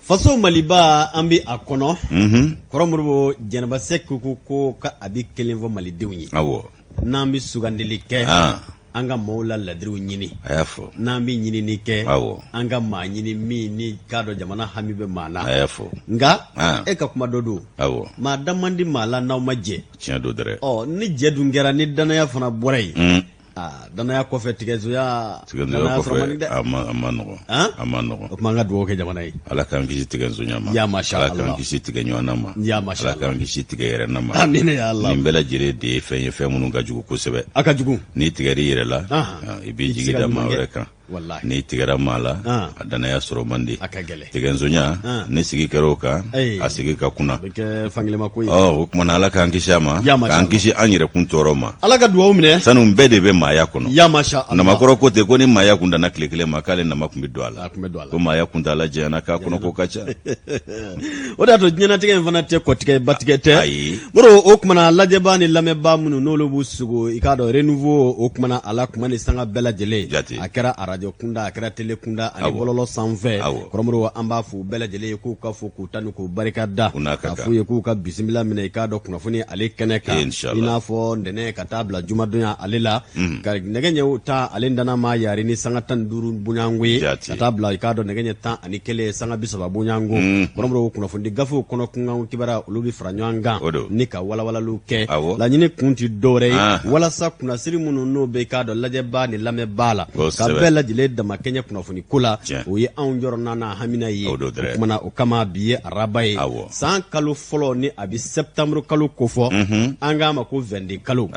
faso Maliba ambi akono koromurbo Janaba Seku ko ka abi kelenvo malidenw ye nambi sugandili kɛ anga maula ladriw nyini ayafo nambi nyini ni kɛ anga ma nyini mi ni kado jamana hamibe mana ayafo nga e ka kuma dodo ma damandi mala naw maje tiɲɛ do dɛrɛ ni je dun kɛra ni danaya fana bɔra yi danaya kɔfɛ tigɛzoya kɔfɛ ama nɔgɔ o kuma an ka dugawu kɛ jamana ye ala k'an kisi tigɛzonya ma ya masha Allah ala k'an kisi tigɛɲɔgɔnna ma ya masha Allah ala k'an kisi tigɛ yɛrɛ ma amin ya Allah nin bɛɛ lajɛlen de ye fɛn ye fɛn minnu ka jugu kosɛbɛ a ka jugu n'i tigɛr'i yɛrɛ la i b'i jigi da maa wɛrɛ kan n'i tigɛra maa la a danaya sɔrɔ man di tigɛnzonya ne sigi kɛra o kan a sigi ka kunna o kumana ala k'an kisi a ma k'an kisi an yɛrɛ kun tɔɔrɔ ma ala ka dugawu minɛ sanu bɛɛ de bɛ maaya kɔnɔ ya masha Allah namakɔrɔ ko ten ko ni maaya kun danna tile kelen ma k'ale nama kun bɛ don a la ko maaya kun t'a la jɛɲana k'a kɔnɔ ko ka ca o de y'a to diɲɛnatigɛ in fana tɛ kɔtigɛ batigɛ tɛ boro o kumana lajɛbaa ni lamɛnbaa minnu n'olu b'u sugo i k'a dɔn renouveau o kumana ala kuma ni sanga bɛɛ lajɛlen a kɛra radio kunda a kɛra tele kunda ani bɔlɔlɔ sanfɛ kɔrɔmɔrɔ an b'a fɔ bɛɛ lajɛlen ye k'u ka fɔ k'u ta ni k'u barika da k'a fɔ ye k'u ka bisimila minɛ i k'a dɔn kunnafoni ale kɛnɛ kan i n'a fɔ ntɛnɛn ka taa bila jumadonya ale la ka nɛgɛ ɲɛ ta ale dana ma yari ni sanga 15 bonyango ye ka taa bila i k'a dɔn nɛgɛ ɲɛ 11 sanga 30 bonyango kɔrɔmɔrɔ kunnafoni gafew kɔnɔ kunkan kibara olu bi fara ɲɔgɔn kan ni ka walawalaliw kɛ laɲini kun ti dɔwɛrɛ ye walasa kunnasiri minnu n'o bɛ i k'a dɔn lajɛbaa ni lamɛnbaa la ka bɛɛ lajɛlen dama kɛɲɛ kunnafoni ko la o ye anw jɔrɔ nana hamina ye o kumana o kama bi ye araba ye san kalo fɔlɔ ni a bi septembre kalo kofɔ an k'a ma ko 22 kalo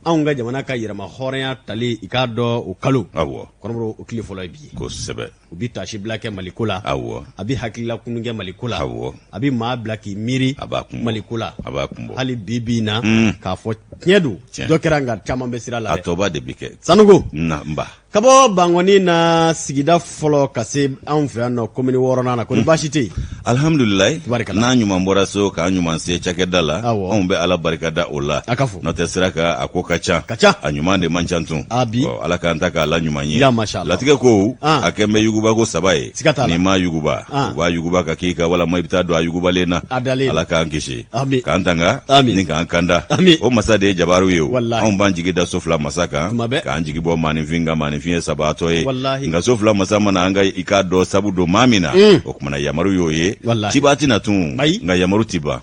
anw ka jamana ka yɛrɛma hɔrɔnya tali i k'a dɔn o kalo kɔrɔmɔrɔ o tile fɔlɔ ye bi ye kosɛbɛ u bi taasi bila kɛ maliko la a bi hakilila kunun kɛ maliko la a bi maa bila k'i miiri maliko la hali bi na k'a fɔ tiɲɛ don dɔ kɛra nka caman bɛ sira la a tɔba de bi kɛ sanuko nba ka bɔ Bangoni na sigida fɔlɔ ka se anw fɛ yan nɔ commune 6nan na ko ni baasi tɛ yen alhamdulilayi n'a ɲuman bɔra so k'a ɲuman se cakɛda la anw bɛ ala barikada o la n'o tɛ sira kan a ko ka ca a ɲuman de man ca tun ala k'an ta k'a la ɲuman ye latigɛ ko a kɛn bɛ yuguba ko 3 ye n'i ma yuguba u b'a yuguba ka k'i ka walama i bɛ taa don a yugubalen na ala k'an kisi k'an tanga ni k'an kanda o masa de ye jabaru ye anw b'an jigi da so 2 masa kan k'an jigi bɔ maaninfin kan fiɲɛ sabatɔ ye nka so 2 masa mana an ka i k'a dɔn sabu don maa min na o kumana yamaru y'o ye ciba tɛna tun nka yamaru ti ban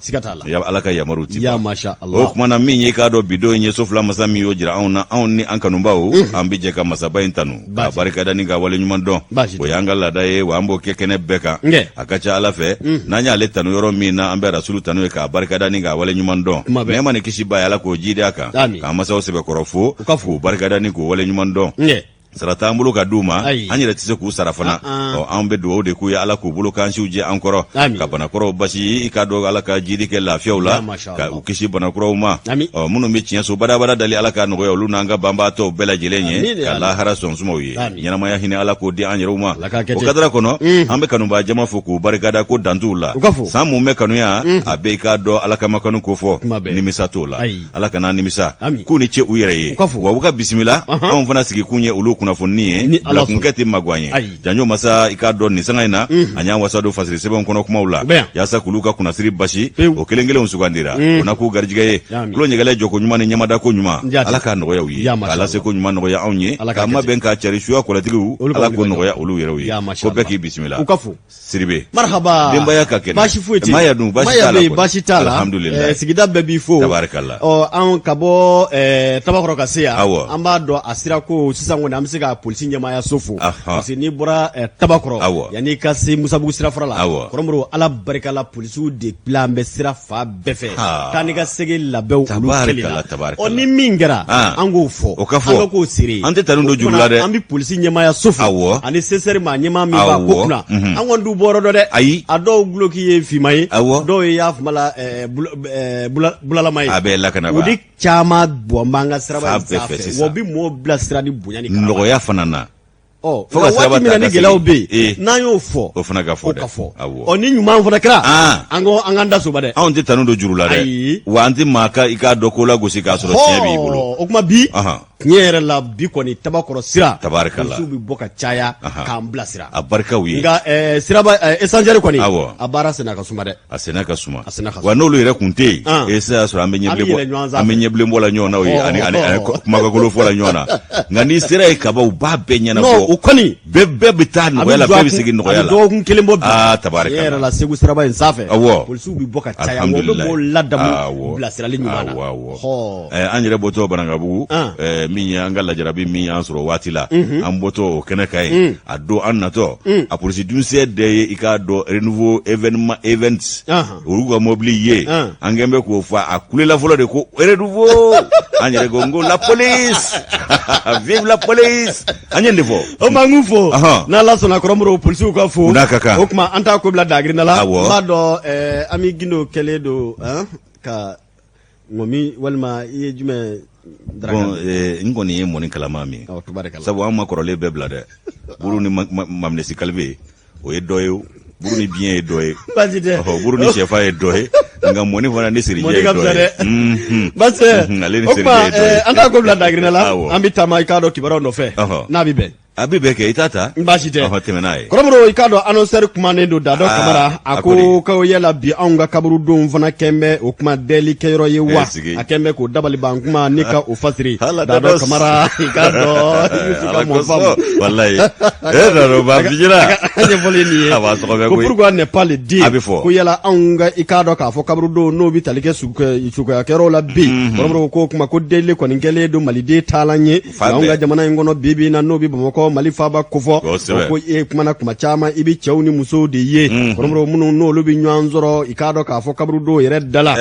ala ka yamaru ti ban o kumana min ye k'a dɔn bidon in ye so 2 masa min y'o jira anw na anw ni an kanubaw an bi jɛ ka masaba in tanu k'a barikada ni ka waleɲuman dɔn o y'an ka laada ye wa an b'o kɛ kɛnɛ bɛɛ kan a ka ca ala fɛ n'an y'ale tanu yɔrɔ min na an bɛ rasulu tanu ye k'a barikada ni ka waleɲuman dɔn nɛɛma ni kisi ba ye ala k'o jidi a kan k'an masaw sɛbɛkɔrɔ fo k'o barikada ni k'o waleɲuman dɔn sara t'an bolo ka d'u ma an yɛrɛ tɛ se k'u sara fana an bɛ dugawu de k'u ye ala k'u bolo k'an siw jɛ an kɔrɔ ka banakɔrɔw basi i k'a dɔn ala ka jidi kɛ lafiyaw la ka u kisi banakɔrɔw ma minnu bɛ tiɲɛ so badabada dali ala ka nɔgɔya olu n'an ka banbaatɔw bɛɛ lajɛlen ye ka lahara sɔnsumaw ye ɲɛnamaya hinɛ ala k'o di an yɛrɛw ma o kadara kɔnɔ an bɛ kanubaa jama fo k'u barikada ko dantuw la san mun bɛ kanuya a bɛ i k'a dɔn ala kama kanu ko fɔ nimisa t'o la ala kana nimisa k'u ni ce u yɛrɛ ye wa u ka bisimila anw fana sigi kun ye olu kunnafoni ye lakunkɛ tɛ magwan ye janjo masa i k'a dɔn nin sanga in na a y'an wasa don fasiri sɛbɛnw kɔnɔ kumaw la yaasa k'olu ka kunnasiri basi o kelen kelenw sugandira o na k'u garijɛgɛ ye tulo ɲɛgɛlɛ jɔko ɲuman ni ɲɛmada ko ɲuman ala k'a nɔgɔya u ye k'a lase ko ɲuman nɔgɔya anw ye k'a ma bɛn k'a cari suya kɔlɛtigiw ala k'o nɔgɔya olu yɛrɛw ye ko bɛɛ k'i bisimila siribe marhaba denbaya ka kɛnɛ baasi foyi tɛ maya dun baasi t'a la alhamdulilayi sigida bɛɛ b'i fo tabarikala anw ka bɔ tabakɔrɔ ka se yan an b'a dɔn a sira ko sisan kɔni an bɛ se ka polisi ɲɛmaaya so fo parce que n'i bɔra tabakɔrɔ yan'i ka se musabugu sirafara la kɔrɔmɔrɔ ala barikala polisiw de bila an bɛ sira fa bɛɛ fɛ taa ni ka segin labɛnw olu kelen na ni min kɛra an k'o fɔ an ka k'o siri an tɛ tanu don juru la dɛ an bɛ polisi ɲɛmaaya so fo ani sesɛri maa ɲɛmaa min b'a ko kunna an kɔni t'u bɔra dɔ dɛ ayi a dɔw guloki ye finma ye dɔw ye y'a fama la bulalama ye a bɛ lakana ba o de caman bɔn b'an ka siraba sanfɛ wa bi mɔɔw bila sira ni bonya ni nɔgɔya fana na fo ka waati min na ni gɛlɛyaw bɛ yen n'an y'o fɔ o fana ka fɔ dɛ ni ɲuman fana kɛra an k'an da soba dɛ anw tɛ tanu don juru la dɛ wa an tɛ maa i k'a dɔn ko la gosi k'a sɔrɔ tiɲɛ b'i bolo o kuma bi tiɲɛ la bi kɔni tabakɔrɔ sira tabarakalla polisiw bɛ bɔ ka caya k'an bila sira a barikaw ye nka siraba essentiel kɔni a baara senna ka suma dɛ a senna ka suma wa n'olu yɛrɛ kun tɛ yen e se y'a sɔrɔ an bɛ ɲɛbilen bɔ la ɲɔgɔn na o ye ani kumakagolo fɔ la ɲɔgɔn na nka n'i sera ye kabaw b'a bɛɛ ɲɛnabɔ o kɔni bɛɛ bɛ taa nɔgɔya la bɛɛ bɛ segin nɔgɔya la dɔgɔkun kelen bɔ bi tabarakalla yɛrɛ la Segu siraba in sanfɛ polisiw bɛ bɔ ka caya o bɛ bɔ ladamu bilasirali ɲuman na an yɛrɛ bɔtɔ Banankabugu min ye an ka lajarabi min y'an sɔrɔ waati la an bɔtɔ o kɛnɛ ka ye a don an natɔ a polisi dunsɛ de ye i k'a dɔn renouveau events olu ka mobili ye an kɛn bɛ k'o fɔ a kulela fɔlɔ de ko renouveau an yɛrɛ ko n ko la police vive la police an ye nin de fɔ o ma n fɔ n'Ala sɔnna kɔrɔmɔrɔw polisiw ka fo n'a ka kan o tuma an t'a ko bila dagirinda la n b'a dɔn Ami Gindo kɛlen don ka ŋɔmi walima i ye jumɛn bon n kɔni ye mɔni kalama min sabu an ma kɔrɔlen bɛɛ bila dɛ buru ni maminɛsi kalibe o ye dɔ ye buru ni biɲɛ ye dɔ ye buru ni sɛfa ye dɔ ye nka mɔni fana ni sirijɛ ye dɔ ye parce ale ni sirijɛ ye dɔ ye an t'a ko bila dagirinda la an bɛ taama i k'a dɔn kibaruyaw nɔfɛ n'a bɛ bɛn a bɛ bɛɛ kɛ i t'a ta baasi tɛ tɛmɛ n'a ye kɔrɔmɔrɔw i k'a dɔn annonceur kumanen don Dado Kamara a ko k'o yala bi anw ka kaburudonw fana kɛn bɛ o kuma dɛli kɛyɔrɔ ye wa a kɛn bɛ k'o dabali ban kuma ne ka o fasiri Dado Kamara i k'a dɔn Yusu ka mɔn faamu walayi Dado ba bijira a ɲɛfɔli nin ye a b'a tɔgɔ bɛ ko pourquoi ne pas le dire a bɛ fɔ ko yala anw ka i k'a dɔn k'a fɔ kaburudon n'o bɛ tali kɛ suguyakɛyɔrɔ la bi kɔrɔmɔrɔw ko kuma ko deli kɔni kɛlen don maliden taalan ye anw ka jamana in kɔnɔ bi bi na n'o bɛ Bamakɔ Mali faaba kofɔ ko e kumana kuma caman i bɛ cɛw ni musow de ye kɔrɔmɔrɔw minnu n'olu bɛ ɲɔgɔn sɔrɔ i k'a dɔn k'a fɔ kaburudon yɛrɛ da la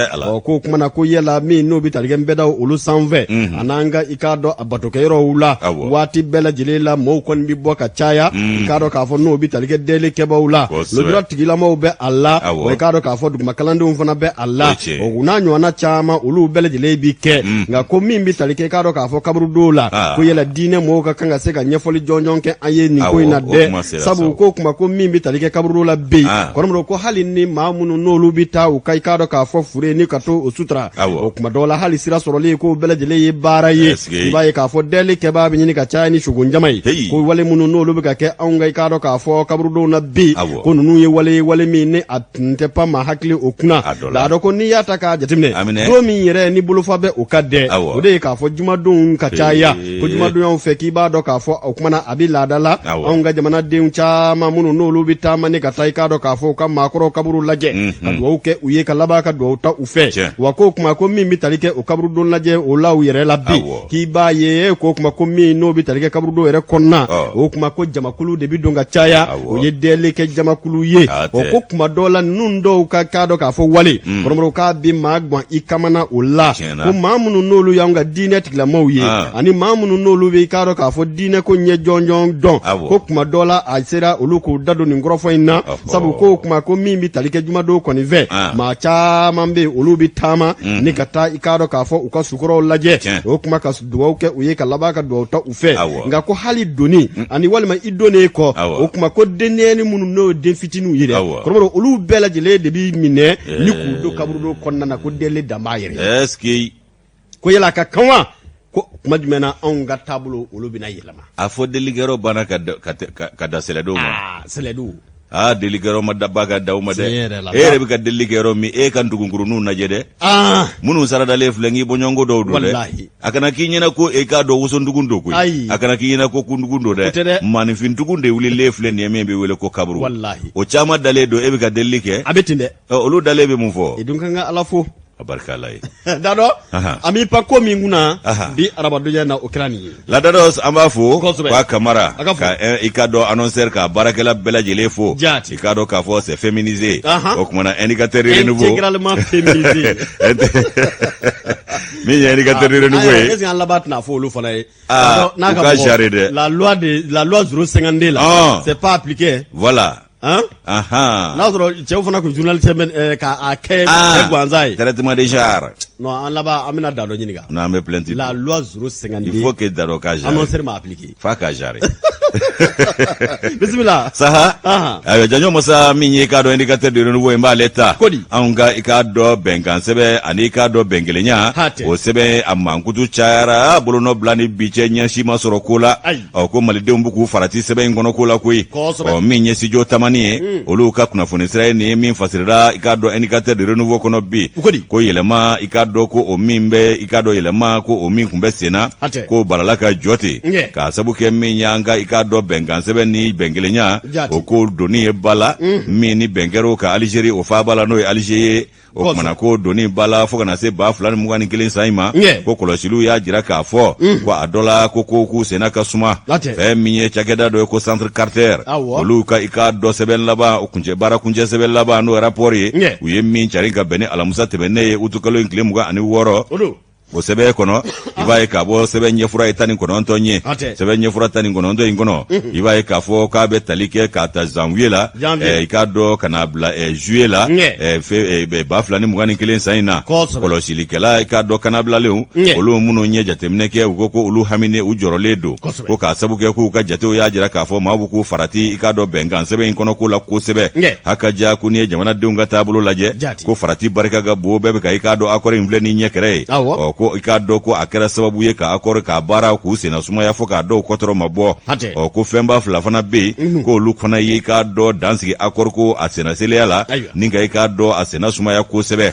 ko kumana ko yala min n'o bɛ tali kɛ nbɛdaw olu sanfɛ a n'an ka i k'a dɔn a batokɛyɔrɔw la waati bɛɛ lajɛlen la mɔɔw kɔni bɛ bɔ ka caya i k'a dɔn k'a fɔ n'o bɛ tali kɛ deli kɛbaaw la lojura tigilamaw bɛ a la wa i k'a dɔn k'a fɔ dugumakalandenw fana bɛ a la o n'a ɲɔgɔnna caman olu bɛɛ lajɛlen bi kɛ nka ko min bɛ tali kɛ i k'a dɔn k'a fɔ kaburudon la ko yala diinɛ mɔɔw ka kan ka se ka ɲɛfɔli jɔnjɔn kɛ an ye nin ko in na dɛ sabu ko kuma ko min bɛ tali kɛ kaburu la bi kɔrɔmɔrɔ ko hali ni maa minnu n'olu bɛ taa u ka i k'a dɔn k'a fɔ fure ni ka to o sutura o kuma dɔw la hali sira sɔrɔli ko bɛɛ lajɛlen ye baara ye i b'a ye k'a fɔ dɛli kɛbaa bɛ ɲini ka caya ni sugunjama ye ko wale minnu n'olu bɛ ka kɛ anw ka i k'a dɔn k'a fɔ kaburudenw na bi ko ninnu ye wale min ni a tun tɛ pan maa hakili o kunna l'a dɔn ko n'i y'a ta k'a jateminɛ don min yɛrɛ ni bolofa bɛ o ka dɛ o de ye k'a fɔ jumadenw ka caya ko jumadenw y'anw fɛ k'i b'a dɔn k'a fɔ o kumana a bɛ laada la anw ka jamanadenw caman minnu n'olu bɛ taama ni ka taa i k'a dɔn k'a fɔ u ka maakɔrɔw kaburu lajɛ ka dugawu kɛ u ye ka laban ka dugawu ta u fɛ wa ko kuma ko min bɛ tali kɛ o kaburudon lajɛ o la u yɛrɛ la bi k'i b'a ye ko kuma ko min n'o bɛ tali kɛ kaburudon yɛrɛ kɔnɔna o kuma ko jamakulu de bɛ don ka caya o ye dɛli kɛ jamakulu ye o ko kuma dɔw la ninnu dɔw ka k'a dɔn k'a fɔ wale kɔrɔmɔrɔw k'a bi maa gan i kamana o la ko maa minnu n'olu y'anw ka diinɛ tigilamaw ye ani maa minnu n'olu bɛ i k'a dɔn k'a fɔ diinɛ ko ɲɛ jɔnjɔn dɔn ko kuma dɔ la a sera olu k'u da don nin kɔrɔfɔ in na sabu ko kuma ko min bɛ tali kɛ jumadenw kɔni fɛ maa caman bɛ olu bɛ taama ni ka taa i k'a dɔn k'a fɔ u ka sukɔrɔw lajɛ o kuma ka dugawu kɛ u ye ka laban ka dugawu ta u fɛ nka ko hali doni ani walima i donnen kɔ o kuma ko dendenyɛni minnu n'o den fitininw ye dɛ kɔrɔmɔrɔ olu bɛɛ lajɛlen de b'i minɛ ni k'u don kaburudon kɔnɔna na ko deli dan b'a yɛrɛ ko yala a ka kan wa ko kuma jumɛn na anw ka taabolo olu bɛna yɛlɛma a fɔ delikɛyɔrɔ banna ka da sɛlɛdenw ma sɛlɛdenw delikɛyɔrɔ ma da ba ka daw ma dɛ e yɛrɛ bɛ ka delikɛyɔrɔ min e ka ntugunkuruninw lajɛ dɛ minnu saradalen filɛ nk'i bɔɲɔgɔnko dɔw don dɛ a kana k'i ɲɛna ko e k'a dɔn wosontugun don koyi a kana k'i ɲɛna ko kuntugun don dɛ maninfintugun de wulilen filɛ nin ye min bɛ wele ko kaburu o caman dalen don e bɛ ka delili kɛ a bɛ ten dɛ olu dalen bɛ mun fɔ i dun kan ka Ala fo a barika Ala ye Dado an b'i pan ko min kunna bi arabadonya na o kɛra nin ye la Dado an b'a fo k'a Kamara ka i k'a dɔn annonceur ka baarakɛla bɛɛ lajɛlen fo i k'a dɔn k'a fɔ c'est féminisé o kumana indicateur renouveau intégralement féminisé min ye indicateur renouveau ye est-ce que an laban tɛna fɔ olu fana ye n'a ka bɔ la loi 052 là c'est pas appliqué voilà n'a sɔrɔ cɛw fana kun journaliste k'a kɛ gansan ye traitement de genre non an laban an bɛna da dɔ ɲininka n'an bɛ plainte la loi 052 il faut que daro ka jare annonceur m'a appliqué fa ka jare bisimila saha ayo janyo masa min ye ka dɔ indicateur de renouveau en ba leta an ga i ka dɔ bɛnkan sɛbɛ ani ka dɔ bɛnkelenya o sɛbɛ a mankutu cayara bolono bila ni bi cɛ ɲɛsi ma sɔrɔ ko la ko malidenw b'u k'u farati sɛbɛ in kɔnɔ ko la koyi min ye studio tamani ye olu ka kunnafoni sira ye nin ye min fasirira i ka dɔ indicateur de renouveau kɔnɔ bi ko yɛlɛma i ka dɔ ko o min bɛ i ka dɔ yɛlɛma ko o min kun bɛ senna ko balala ka jɔ ten k'a sabu kɛ min y'an ka i ka dɔ bɛnkan sɛbɛ ni bɛnkelenya o ko doni ye bala min ni bɛnkɛr'o ka Algérie o fa bala n'o ye Alger ye o kumana ko doni bala fo kana se 2021 san ma ko kɔlɔsiliw y'a jira k'a fɔ ko a dɔ la ko k'u senna ka suma fɛn min ye cakɛda dɔ ye ko centre Carter olu ka i ka dɔ sɛbɛn laban o kuncɛ baara kuncɛ sɛbɛn laban n'o rapport ye u ye min cari ka bɛn ni alamusa tɛmɛnen ye utu kalo in tile 26 o sɛbɛn kɔnɔ i b'a ye k'a bɔ sɛbɛn ɲɛfura ye 19 ye sɛbɛn ɲɛfura 19 in kɔnɔ i b'a ye k'a fɔ k'a bɛ tali kɛ k'a ta janvier la i k'a dɔn ka n'a bila juillet la 2021 san in na kɔlɔsilikɛla i k'a dɔn kanabilalenw olu minnu ye jateminɛ kɛ u ko ko olu haminen u jɔrɔlen don ko k'a sabu kɛ k'u ka jatew y'a jira k'a fɔ maa b'u k'u farati i k'a dɔn bɛnkan sɛbɛn in kɔnɔ ko la kosɛbɛ hakaja ko n'i ye jamanadenw ka taabolo lajɛ ko farati barika ka bon bɛɛ bɛ ka i k'a dɔn accord in filɛ ni ɲɛkɛrɛ ye ko i k'a dɔn ko a kɛra sababu ye ka accord k'a baara k'u senna sumaya fo k'a dɔw kɔtɔrɔ ma bɔ ko fɛnba fila fana bɛ yen ko olu fana ye i k'a dɔn dansigi accord ko a senna seliya la ni ka i k'a dɔn a senna sumaya kosɛbɛ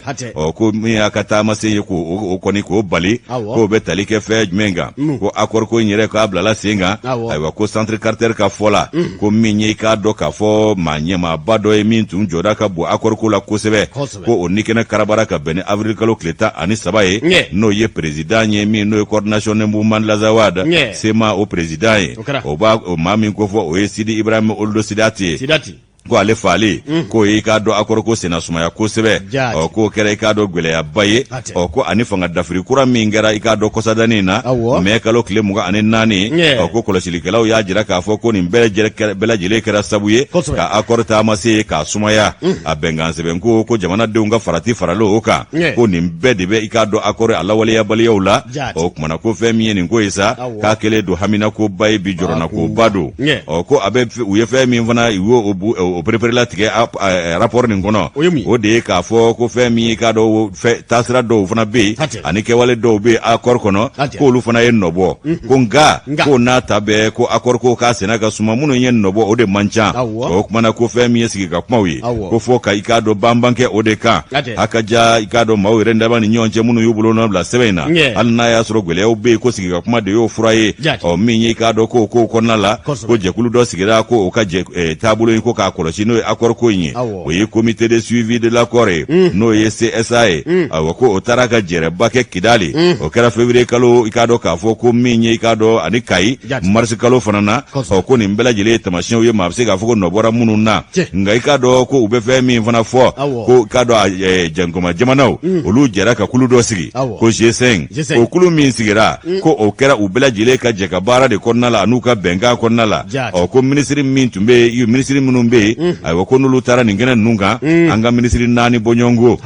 ko min y'a ka taama se ye k'o kɔni k'o bali k'o bɛ tali kɛ fɛn jumɛn kan ko accord ko in yɛrɛ k'a bilala sen kan ayiwa ko centre Carter ka fɔ la ko min ye i k'a dɔn k'a fɔ maa ɲɛmaaba dɔ ye min tun jɔda ka bon accord ko la kosɛbɛ ko o ni kɛnɛ karabara ka bɛn ni avril kalo tile 13 ye n'o ye président ye min n'o ye coordination de mouvement de la Zawad sema o président ye o b'a o maa min ko fɔ o ye Sidi Ibrahim Oldo Sidati ko ale fale ko i k'a dɔn accord ko senna sumaya kosɛbɛ k'o kɛra i k'a dɔn gwɛlɛyaba ye ko ani fanga dafiri kura min kɛra i k'a dɔn kɔsadani na mai kalo tile 24 ko kɔlɔsilikɛlaw y'a jira k'a fɔ ko nin bɛɛ lajɛlen kɛra sabu ye ka accord taama se k'a sumaya a bɛnkan sɛbɛn ko jamanadenw ka farati faralo o kan ko nin bɛɛ de bɛ i k'a dɔn accord a lawaleyabaliyaw la o kumana ko fɛn min ye nin ko ye sa k'a kɛlen don hamina ko ba ye bi jɔrɔna ko ba don ko a bɛ u ye fɛn min fana o préparé la tigɛ rapport nin kɔnɔ o de ye k'a fɔ ko fɛn min ye k'a dɔn taasira dɔw fana bɛ yen ani kɛwale dɔw bɛ accord kɔnɔ k'olu fana ye nɔbɔ ko nka ko n'a ta bɛɛ ko accord ko k'a senna ka suma minnu ye nɔbɔ o de man ca o kumana ko fɛn min ye sigi ka kumaw ye ko fɔ ka i k'a dɔn banbankɛ o de kan a ka ja i k'a dɔn maaw yɛrɛ daba ni ɲɔgɔn cɛ minnu y'u bolo nɔ bila sɛbɛn in na hali n'a y'a sɔrɔ gwɛlɛyaw bɛ yen ko sigi ka kuma de y'o fura ye min ye i k'a dɔn ko kɔnɔna la ko jɛkulu dɔ sigira ko o ka taabolo in ko k'a kɔlɔsi n'o ye accord ko in ye o ye comité de suivi de l'accord ye n'o ye CSA ye awa ko o taara ka jɛrɛba kɛ Kidali o kɛra février kalo i k'a dɔn k'a fɔ ko min ye i k'a dɔn ani Kayi mars kalo fana na ko nin bɛɛ lajɛlen ye tamasiyɛnw ye maa bɛ se k'a fɔ ko nɔbɔra minnu na nka i k'a dɔn ko u bɛ fɛn min fana fɔ ko i k'a dɔn jankoma jamanaw olu jɛra ka kulu dɔ sigi ko G5 o kulu min sigira ko o kɛra u bɛɛ lajɛlen ka jɛ ka baara de kɔnɔna la an'u ka bɛnkan kɔnɔna la ko minisiri min tun bɛ yen minisiri minnu bɛ yen ayiwa ko n'olu taara nin kɛnɛ ninnu kan an ka minisiri 4 bɔɲɔgɔnko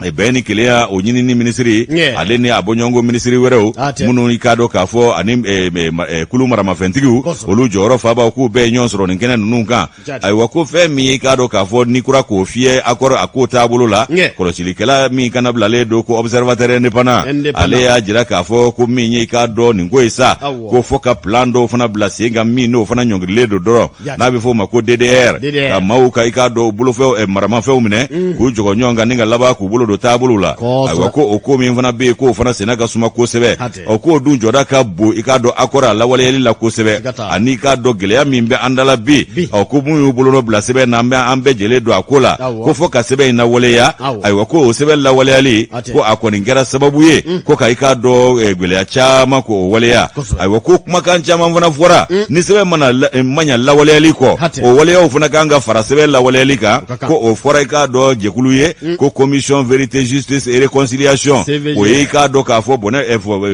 bɛɛ ni kelenya o ɲini ni minisiri ale ni a bɔɲɔgɔnko minisiri wɛrɛw minnu i k'a dɔn k'a fɔ ani kulu maramafɛntigiw olu jɔyɔrɔ fabaw k'u bɛɛ ye ɲɔgɔn sɔrɔ nin kɛnɛ ninnu kan ayiwa ko fɛn min ye i k'a dɔn k'a fɔ n'i kura k'o fiyɛ accord a k'o taabolo la kɔlɔsilikɛla min kana bilalen don ko observateur indépendant ale y'a jira k'a fɔ ko min ye i k'a dɔn nin ko ye sa ko fɔ ka plan dɔw fana bila sen kan min n'o fana ɲɔngirilen don dɔrɔn n'a bɛ fɔ o ma ko DDR ka maaw ka i k'a dɔn bolofɛw maramafɛnw minɛ k'u jɔgɔ ɲɔgɔn kan ni ka laban k'u bolo don taabolo la ayiwa ko o ko min fana bɛ yen k'o fana senna ka suma kosɛbɛ k'o dun jɔda ka bon i k'a dɔn accord a lawaleyali la kosɛbɛ ani i k'a dɔn gɛlɛya min bɛ an dala bi ko mun y'u bolo bila sɛbɛn na an bɛɛ jɛlen don a ko la ko fɔ ka sɛbɛn in lawaleya ayiwa ko o sɛbɛn lawaleyali ko a kɔni kɛra sababu ye ko ka i k'a dɔn gɛlɛya caman k'o waleya ayiwa ko kumakan caman fana fɔra ni sɛbɛn ma ɲɛ lawaleyali kɔ o waleyaw fana kan ka fara sɛbɛn lawaleyali kan ko o fɔra i k'a dɔn jɛkulu ye ko commission vérité, justice et réconciliation. O ye ka do ka fo bona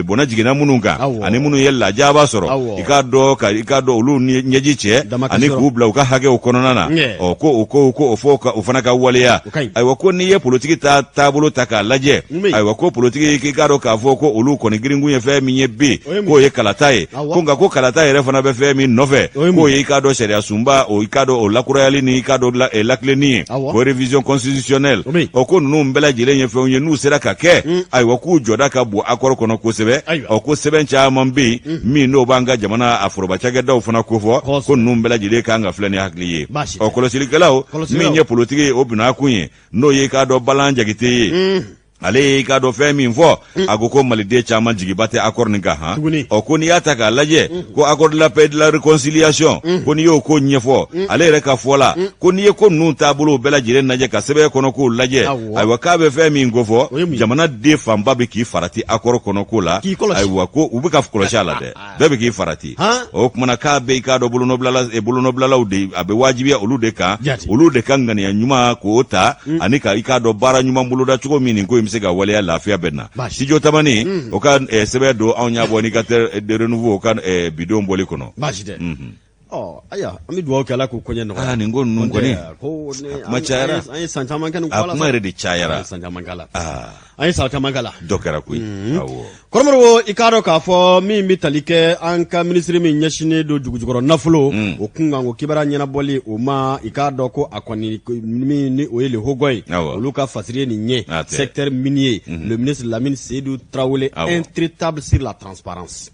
bona jigina mununga ani munu yella jaba soro ikado olu nyeji che ani kubla uka hage ukonona o ko o fana ka waleya ay wako ni ye politique tabulo taka laje ay wako politique ikado ka fo ko olu ko ni giringu ye fe mi bi ko ye kalataye ko nga ko kalataye re fana be fe mi nove ko ye ikado sharia sumba o ikado o lakurayali ni ikado la kleni ko révision constitutionnelle o ko nu mbela jile ye fe onye nu sera ka ke ay wako joda ka bu akoro kono ko sebe o ko sebe ncha mambi mi no banga jamana afroba chage daw fana ko fo ko nu mbela jile ka nga fleni hakliye o ko silikalaw mi nye politique o bina kunye no ye ka do balanja gite ale ka do fe min fo agoko malide chama jigibate accord ninga ha o ko ni ataka laje ko accord la paix de la réconciliation ko ni yo ko nyefo ale reka fola ko ni ko nun tabulo bela jire naje ka sebe kono ko laje ay wakabe fe min gofo jamana de famba be ki farati accord kono ko la ay wako ubi ka fkolosha la de be ki farati o kuma ka be ka do buluno blala de abe wajibi olu de ka ngani ya nyuma ko ta anika ikado bara nyuma buluda chuko mini ko misega wale ya lafia benna sijo tamani o kan sebe do anya boni ka de renouveau kan bidon boli kono oh aya ami duwa kala ko konye no ni ngon nun ko ni ko machara ay santa mankala ko kuma re di chayara santa mankala ay santa mankala dokara ku awo koromoro ikaro ka fo mi mitalike anka ministry mi nyashine do dugujugoro nafulo o kunga ngo kibara nyana boli o ma ikado ko akoni mi ni oyele hogoy oluka fasirier ni nye secteur minier le ministre Lamine Seydou Traoré intraitable sur la transparence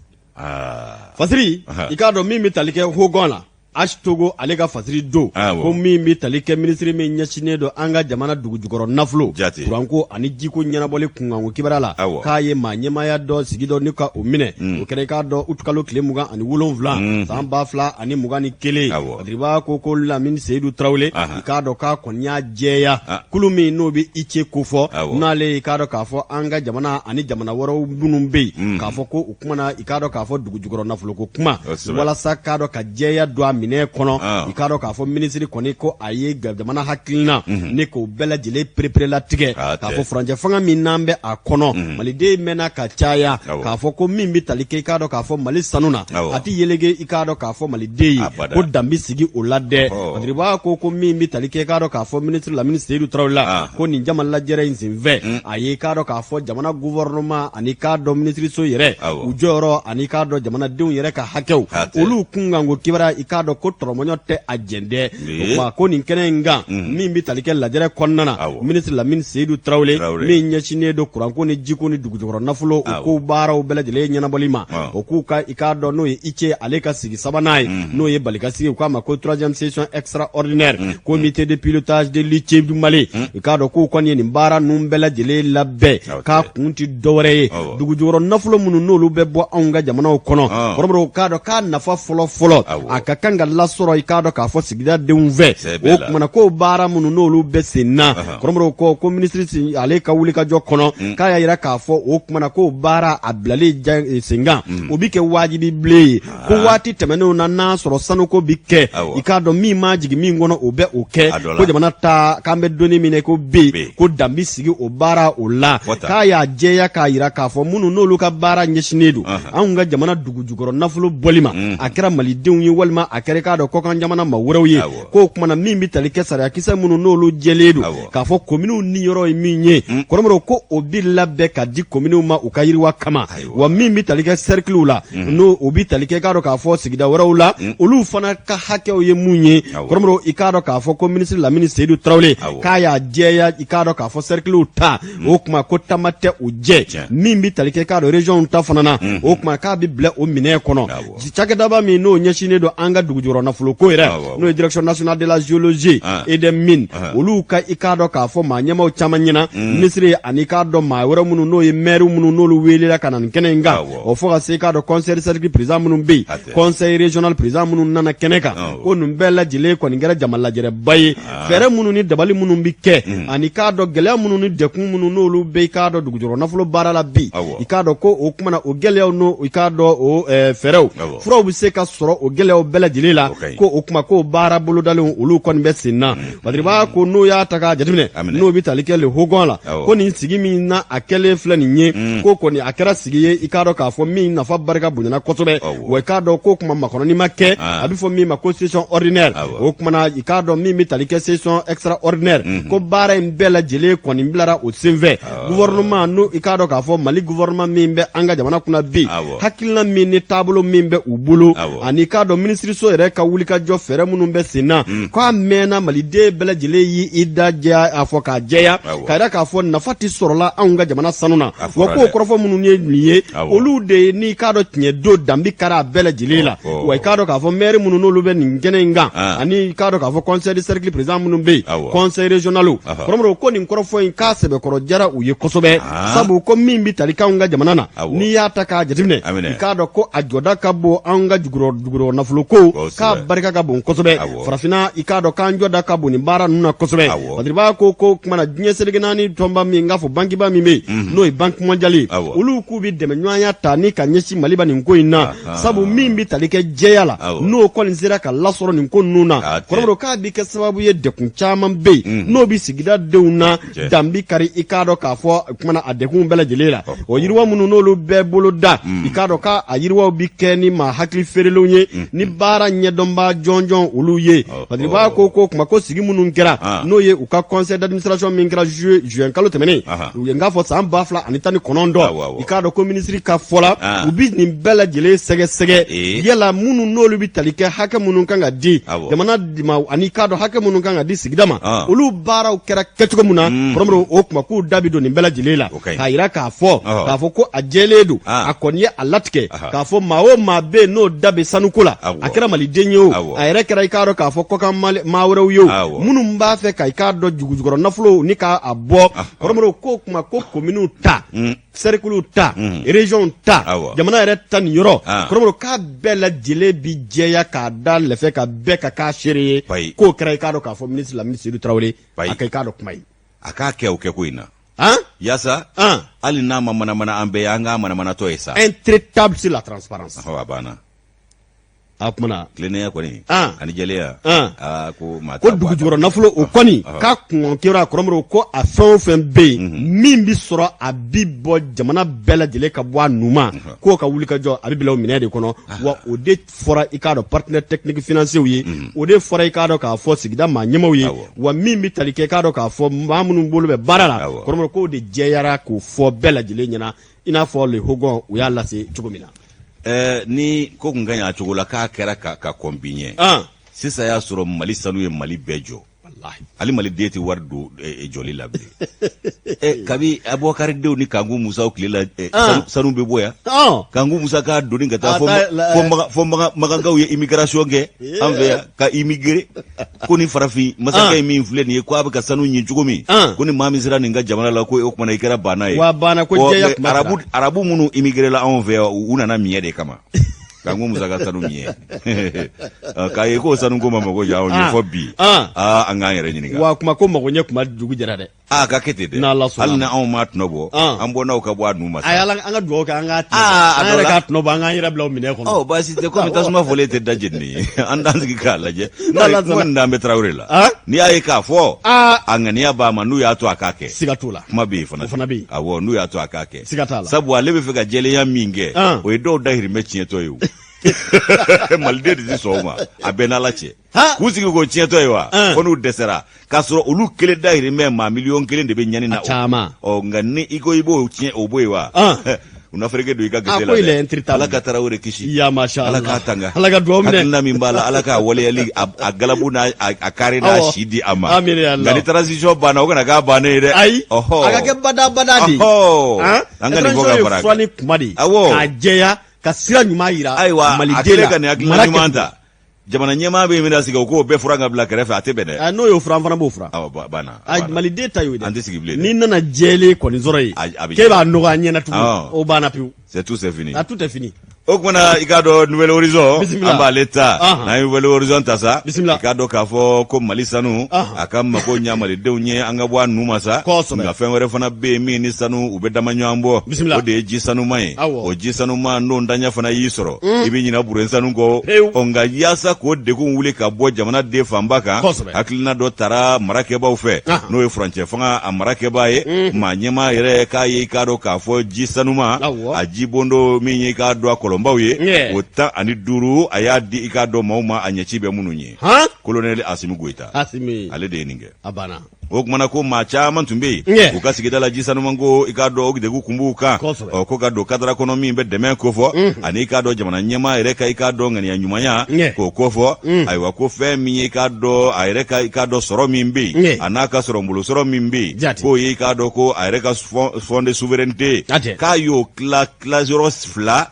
fasiri ikado mi mitalike hogona Ashtogo alega fasiri do ko mi mitalike ministry mi nyashine do anga jamana dugujugoro nafulo kuranko ani jiko nyana bole kungango kibarala kaye manyema ya do sigido nika umine ukere ka do utkalo kile muga ani wulonvla samba fla ani muga ni kele adriba ko Lamine Seydou Traoré ikado ka konya jeya kulumi no bi iche kufo nale ikado ka fo anga jamana ani jamana woro bunumbe ka fo ko ukumana ikado ka fo dugujugoro nafulo ko kuma wala sakado ka jeya do mine kono ikado ka fo ministry koni ko aye jamana hakilina ne ko bela jile prepare la tige ka fo franje fanga minambe a kono malide mena ka chaya ka fo ko mimbi talike ikado ka fo mali sanuna ati yelege ikado ka fo malide ko dambi sigi olade adriba ko mimbi talike ikado ka fo ministry Lamine Seydou Traoré ko ni jamana la jere insinve aye ikado ka fo jamana gouvernement ani kado ministry so yere ujoro ani kado jamana deun yere ka hakew olu kungango kibara ikado ko toromonyo te agende wa ko nin kenenga min bi talike lajere konnana ministre Lamine Seydou Traoré min nyachine do kuranko ni jiko ni dugujoro nafulo ko bara o belajele nyana bolima o ku ka ikado no ye iche aleka sigi sabanai no ye balika sigi ko ma ko 3e session extraordinaire comité de pilotage de l'ITIE du Mali ikado ko konni ni bara num belajele labbe ka kunti dowre dugujoro nafulo munu no lu be bo anga jamana o kono korobro kado ka nafa folo akakanga la soro ikado ka fo sigida de unve o kuma ko bara munu no lu be senna koromro ko ministry ale ka wuli ka jo kono ka ya ira ka fo o kuma ko bara ablale senga obi ke wajibi ble ko wati temeno na soro sanu ko bike ikado mi majigi mi ngono obe oke ko jamana ta kambe doni mine ko be ko dambi sigi o bara o la ka ya jeya ka ira ka fo munu no lu ka bara nyeshinedu anga jamana dugujugoro nafulo bolima akira mali deun yi walma akere ka do ko kan jamana ma wurawi ko kuma na mimbi talike sara kisa munu no lu jeledu ka fo kominu ni yoro minye koromro ko obi labbe ka di kominu ma ukayiri wa kama wa mimbi talike circle la no obi talike ka do ka fo sigida warawla olu fana ka hake o ye munye koromro ikado ka fo ko ministre Lamine Seydou Traoré ka ya jeya ikado ka fo circle ta o kuma ko tamate uje mimbi talike ka do region ta fanana o kuma ka bi ble o mine kono chake daba mi no nyeshine do anga dugujoro na fulo ko ira no direction nationale de la géologie et des mines olu ka ikado ka fo ma nyama o chamanyina ministre anika do ma wora munu no ye maire munu no lu wele la kanan kenenga o fo ka se ka do conseil cercle président munu be conseil régional président munu nana keneka o nu bella jile ko ngara jamala jere baye fere munu ni dabali munu bi ke anika do gele munu ni dekun munu no lu be ka do dugujoro na fulo bara la bi ikado ko o kuma na o gele no ikado o ferew fro bu se ka soro o gele o bella jile jeli la ko o kuma ko baara bolodalen olu kɔni bɛ sen na badriba ko n'o y'a ta ka jateminɛ n'o bi tali kɛ le hogon la ko nin sigi min na a kɛlen filɛ nin ye ko kɔni a kɛra sigi ye i k'a dɔn k'a fɔ min nafa barika bonyana kosɛbɛ wa i k'a dɔn ko kuma makɔnɔni ma kɛ a bɛ fɔ min ma ko session ordinaire o kumana i k'a dɔn min bɛ tali kɛ session extraordinaire ko baara in bɛɛ lajɛlen kɔni bilara o senfɛ gouvernement n'o i k'a dɔn k'a fɔ Mali gouvernement min bɛ an ka jamana kunna bi hakilina min ni taabolo min bɛ u bolo ani k'a dɔn ministeriso yɛrɛ ka wulikajɔ fɛɛrɛ minnu bɛ sen na k'a mɛnna maliden bɛɛ lajɛlen y'i da jɛya a fɔ k'a jɛya k'a yira k'a fɔ nafa tɛ sɔrɔla anw ka jamana sanu na wa k'o kɔrɔfɔ minnu ye nin ye olu de ye n'i k'a dɔn tiɲɛ don danbi kɛra a bɛɛ lajɛlen la wa i k'a dɔn k'a fɔ maire minnu n'olu bɛ nin kɛnɛ in kan ani k'a dɔn k'a fɔ conseil de cercle président minnu bɛ yen conseil régional kɔrɔmɔrɔ ko nin kɔrɔfɔ in k'a sɛbɛkɔrɔ jara u ye kosɛbɛ sabu ko min bi tali k'anw ka jamana na n'i y'a ta k'a jateminɛ i k'a dɔn ko a jɔda ka bon anw ka jugurɔ nafolo ko k'a barika ka bon kosɛbɛ farafinna i k'a dɔn k'an jɔda ka bon nin baara ninnu na kosɛbɛ badiriba ko kumana diɲɛ seleke naani tɔnba min k'a fɔ bankiba min bɛ yen n'o ye banki mondiale olu k'u bi dɛmɛ ɲɔgɔnya ta ni ka ɲɛsin Maliba nin ko in na sabu min bi tali kɛ jɛya la n'o kɔni sera ka lasɔrɔ nin ko ninnu na kɔrɔmɔrɔ k'a bi kɛ sababu ye dekun caman bɛ yen n'o bi sigida denw na danbi kari i k'a dɔn k'a fɔ kumana a dekun bɛɛ lajɛlen la o yiriwa minnu n'olu bɛɛ bolo da i k'a dɔn k'a yiriwaw bi kɛ ni maa hakili feerelenw ye ni baara ɲɛdɔnba jɔnjɔn olu ye badiriba ko kuma ko sigi minnu kɛra n'o ye u ka conseil d'administration min kɛra juin kalo tɛmɛnen u ye n k'a fɔ san 2019 i k'a dɔn ko minisiri ka fɔla u bi nin bɛɛ lajɛlen sɛgɛsɛgɛ yala minnu n'olu bi tali kɛ hakɛ minnu kan ka di jamana ma ani k'a dɔn hakɛ minnu kan ka di sigida ma olu baaraw kɛra kɛcogo min na kɔrɔmɔrɔ o kuma k'u da bi don nin bɛɛ lajɛlen la k'a yira k'a fɔ ko a jɛlen don a kɔni ye a latigɛ k'a fɔ maa o maa bɛ n'o da bɛ sanuko la a kɛra maliden ye o a yɛrɛ kɛra i k'a dɔn k'a fɔ kɔkan maa wɛrɛw ye o minnu b'a fɛ ka i k'a dɔn jugujugɔrɔ nafolo ni k'a bɔ kɔrɔmɔrɔ ko kuma ko kominiw ta cercle ta région ta jamana yɛrɛ ta nin yɔrɔ kɔrɔmɔrɔ k'a bɛɛ lajɛlen bi jɛya k'a da lɛfɛ ka bɛɛ ka k'a seere ye k'o kɛra i k'a dɔn k'a fɔ ministre la ministre Seydou Traoré a ka i k'a dɔn kuma ye a k'a kɛ o kɛ ko in na yasa hali n'a ma manamana an bɛɛ an k'a manamanatɔ ye sa intraitable sur la transparence a banna a kumana tilennenya kɔni ani jɛlenya ko dugujukɔrɔ nafolo o kɔni k'a kɔn kɛra kɔrɔmɔrɔ ko a fɛn o fɛn bɛ yen min bi sɔrɔ a bi bɔ jamana bɛɛ lajɛlen ka bɔ a numa k'o ka wulikajɔ a bi bila o minɛ de kɔnɔ wa o de fɔra i k'a dɔn partenaire technique financier ye o de fɔra i k'a dɔn k'a fɔ sigida maa ɲɛmaaw ye wa min bi tali kɛ k'a dɔn k'a fɔ maa minnu bolo bɛ baara la kɔrɔmɔrɔ k'o de jɛyara k'o fɔ bɛɛ lajɛlen ɲɛna i n'a fɔ le hogon u y'a lase cogo min na ni ko kun ka ɲa cogo la k'a kɛra ka kɔn bi ɲɛ sisan y'a sɔrɔ Mali sanu ye Mali bɛɛ jɔ hali maliden tɛ wari don jɔli la bilen kabi Abubakari denw ni Kanku Musaw tile la sanu bɛ bɔ yan Kanku Musa k'a donni ka taa fɔ Magankaw ye immigration kɛ an fɛ yan ka immigrer ko ni farafin masakɛ ye min filɛ nin ye ko a bɛ ka sanu ɲini cogo min ko ni maa min sera nin ka jamana la ko o kumana i kɛra banna ye arabu minnu immigrer la anw fɛ yan u nana miɲɛ de kama Kanku Musa ka sanu miɲɛ k'a ye k'o sanu ko ma mago ɲɛ anw ye fɔ bi an k'an yɛrɛ ɲininka wa kuma ko mago ɲɛ kuma dugu jɛra dɛ ka kɛ ten dɛ hali ni anw ma tɔnɔ bɔ an bɔ n'aw ka bɔ a nu ma an ka dugawu kɛ an k'a an yɛrɛ k'a tɔnɔ bɔ an k'an yɛrɛ bila o minɛ kɔnɔ baasi tɛ komi tasuma fɔlen tɛ da jeni ye an t'an sigi k'a lajɛ n'an bɛ Traoré la n'i y'a ye k'a fɔ a ŋaniya b'a ma n'u y'a to a k'a kɛ siga t'o la kuma bɛ yen fana o fana bɛ yen awɔ n'u y'a to a k'a kɛ siga t'a la sabu ale bɛ fɛ ka jɛlenya min kɛ o ye dɔw dahirimɛ tiɲɛtɔ ye o maliden de tɛ sɔn o ma a bɛɛ n'Ala cɛ k'u sigi ko tiɲɛtɔ ye wa ko n'u dɛsɛra k'a sɔrɔ olu kelen dahirimɛ maa 1,000,000 de bɛ ɲani na nka ni i ko i b'o tiɲɛ o b'o ye wa u nafareke don i ka gese la dɛ Ala ka Traoré kisi Ala k'a tanga hakilina min b'a la Ala k'a waleyali a galabu n'a a kari n'a si di a ma nka ni transition banna o kana k'a bannen ye dɛ ayi a ka kɛ bada de an ka nin fɔ ka fara fura ni kuma de k'a jɛya ka sira ɲuman yira maliden la ka nin hakilina ɲuman ta jamana ɲɛmaa bɛ min sigi o k'o bɛɛ fura ka bila kɛrɛfɛ a tɛ bɛn dɛ n'o y'o fura an fana b'o fura banna maliden ta y'o dɛ an tɛ sigi bilen n'i nana jɛlen kɔni sɔrɔ yen k'e b'a nɔgɔ a ɲɛna tugun o banna pewu c'est tout c'est fini tout est fini o kumana i ka dɔn Nouvelle Horizon an b'ale ta n'an ye Nouvelle Horizon ta sa i ka dɔn k'a fɔ ko Mali sanu a ka mago ɲa malidenw ye an ka bɔ a nu ma sa nka fɛn wɛrɛ fana bɛ yen min ni sanu u bɛ dama ɲɔgɔn bɔ o de ye ji sanuma ye o ji sanuma n'o ntanya fana y'i sɔrɔ i bɛ ɲina Buruyɛ sanu kɔ nka yaasa k'o degun wuli ka bɔ jamana den fanba kan hakilina dɔ taara marakɛbaw fɛ n'o ye furancɛ fanga a marakɛba ye maa ɲɛmaa yɛrɛ k'a ye i k'a dɔn k'a fɔ ji sanuma a ji bondo min ye i k'a dɔn a kɔlɔnbaw ye o 15 a y'a di i k'a dɔn maaw ma a ɲɛci bɛ minnu ye Colonel Asimi Goyita ale de ye nin kɛ o kumana ko maa caman tun bɛ yen u ka sigida la ji sanuma ko i k'a dɔn o degun kun b'u kan ko ka don kadara kɔnɔ min bɛ dɛmɛ kofɔ ani i k'a dɔn jamana ɲɛmaa yɛrɛ ka i k'a dɔn ŋaniya ɲumanya k'o kofɔ ayiwa ko fɛn min ye i k'a dɔn a yɛrɛ ka i k'a dɔn sɔrɔ min bɛ yen a n'a ka sɔrɔ ngolo sɔrɔ min bɛ yen k'o ye i k'a dɔn ko a yɛrɛ ka fond de souveraineté k'a y'o tila yɔrɔ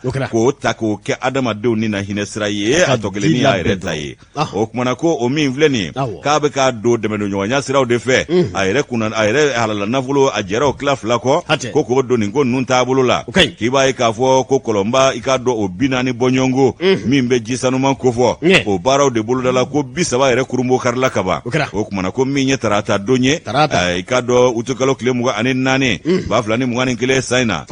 2 k'o ta k'o kɛ adamadenw ni na hinɛ sira ye a tɔ kelen y'a yɛrɛ ta ye o kumana ko o min filɛ nin ye k'a bɛ k'a don dɛmɛdonɲɔgɔnya siraw de fɛ a yɛrɛ halala nafolo a jɛra o tila 2 kɔ ko k'o don nin ko ninnu taabolo la k'i b'a ye k'a fɔ ko kɔlɔnba i k'a dɔn o 40 bɔɲɔngo min bɛ ji sanuman kofɔ o baaraw de boloda la ko 30 yɛrɛ kurunbo karila ka ban o kumana ko min ye tarata don ye i k'a dɔn utukalo tile 24 2021 sa in na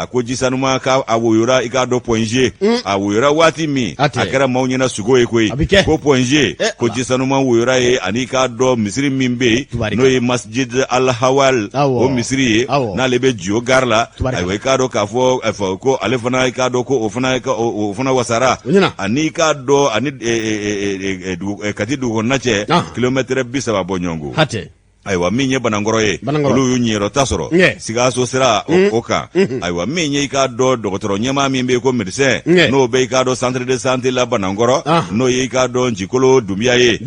ko ji sanuma ka a woyora i k'a dɔn point G a woyora waati min a kɛra maaw ɲɛna sugo ye koyi ko point G ko ji sanuma woyora ye ani k'a dɔn misiri min bɛ yen n'o ye Masjid Al-Hawal o misiri ye n'ale bɛ Jio gare la ayiwa i k'a dɔn k'a fɔ ko ale fana i k'a dɔn ko o fana wasara ani k'a dɔn ani Kati dugu kɔnɔna cɛ kilomɛtɛrɛ 30 bɔ ɲɔgɔn ayiwa min ye Banankɔrɔ ye olu y'u ɲɛyɔrɔta sɔrɔ Sikaso sera o kan ayiwa min ye i k'a dɔn dɔgɔtɔrɔ ɲɛmaa min bɛ yen ko médecin n'o bɛ i k'a dɔn centre de santé la Banankɔrɔ n'o ye i k'a dɔn Jikolo Dunbiya ye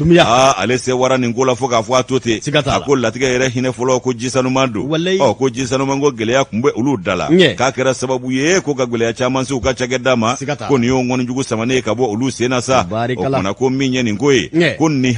ale se wara nin ko la fo k'a fɔ a to ten a ko latigɛ yɛrɛ hinɛ fɔlɔ ko ji sanuman don ko ji sanuman ko gɛlɛya tun bɛ olu da la k'a kɛra sababu ye ko ka gɛlɛya caman se u ka cakɛda ma ko nin y'o ŋɔnijugu samanen ye ka bɔ olu sen na sa o kumana ko min ye nin ko ye ko nin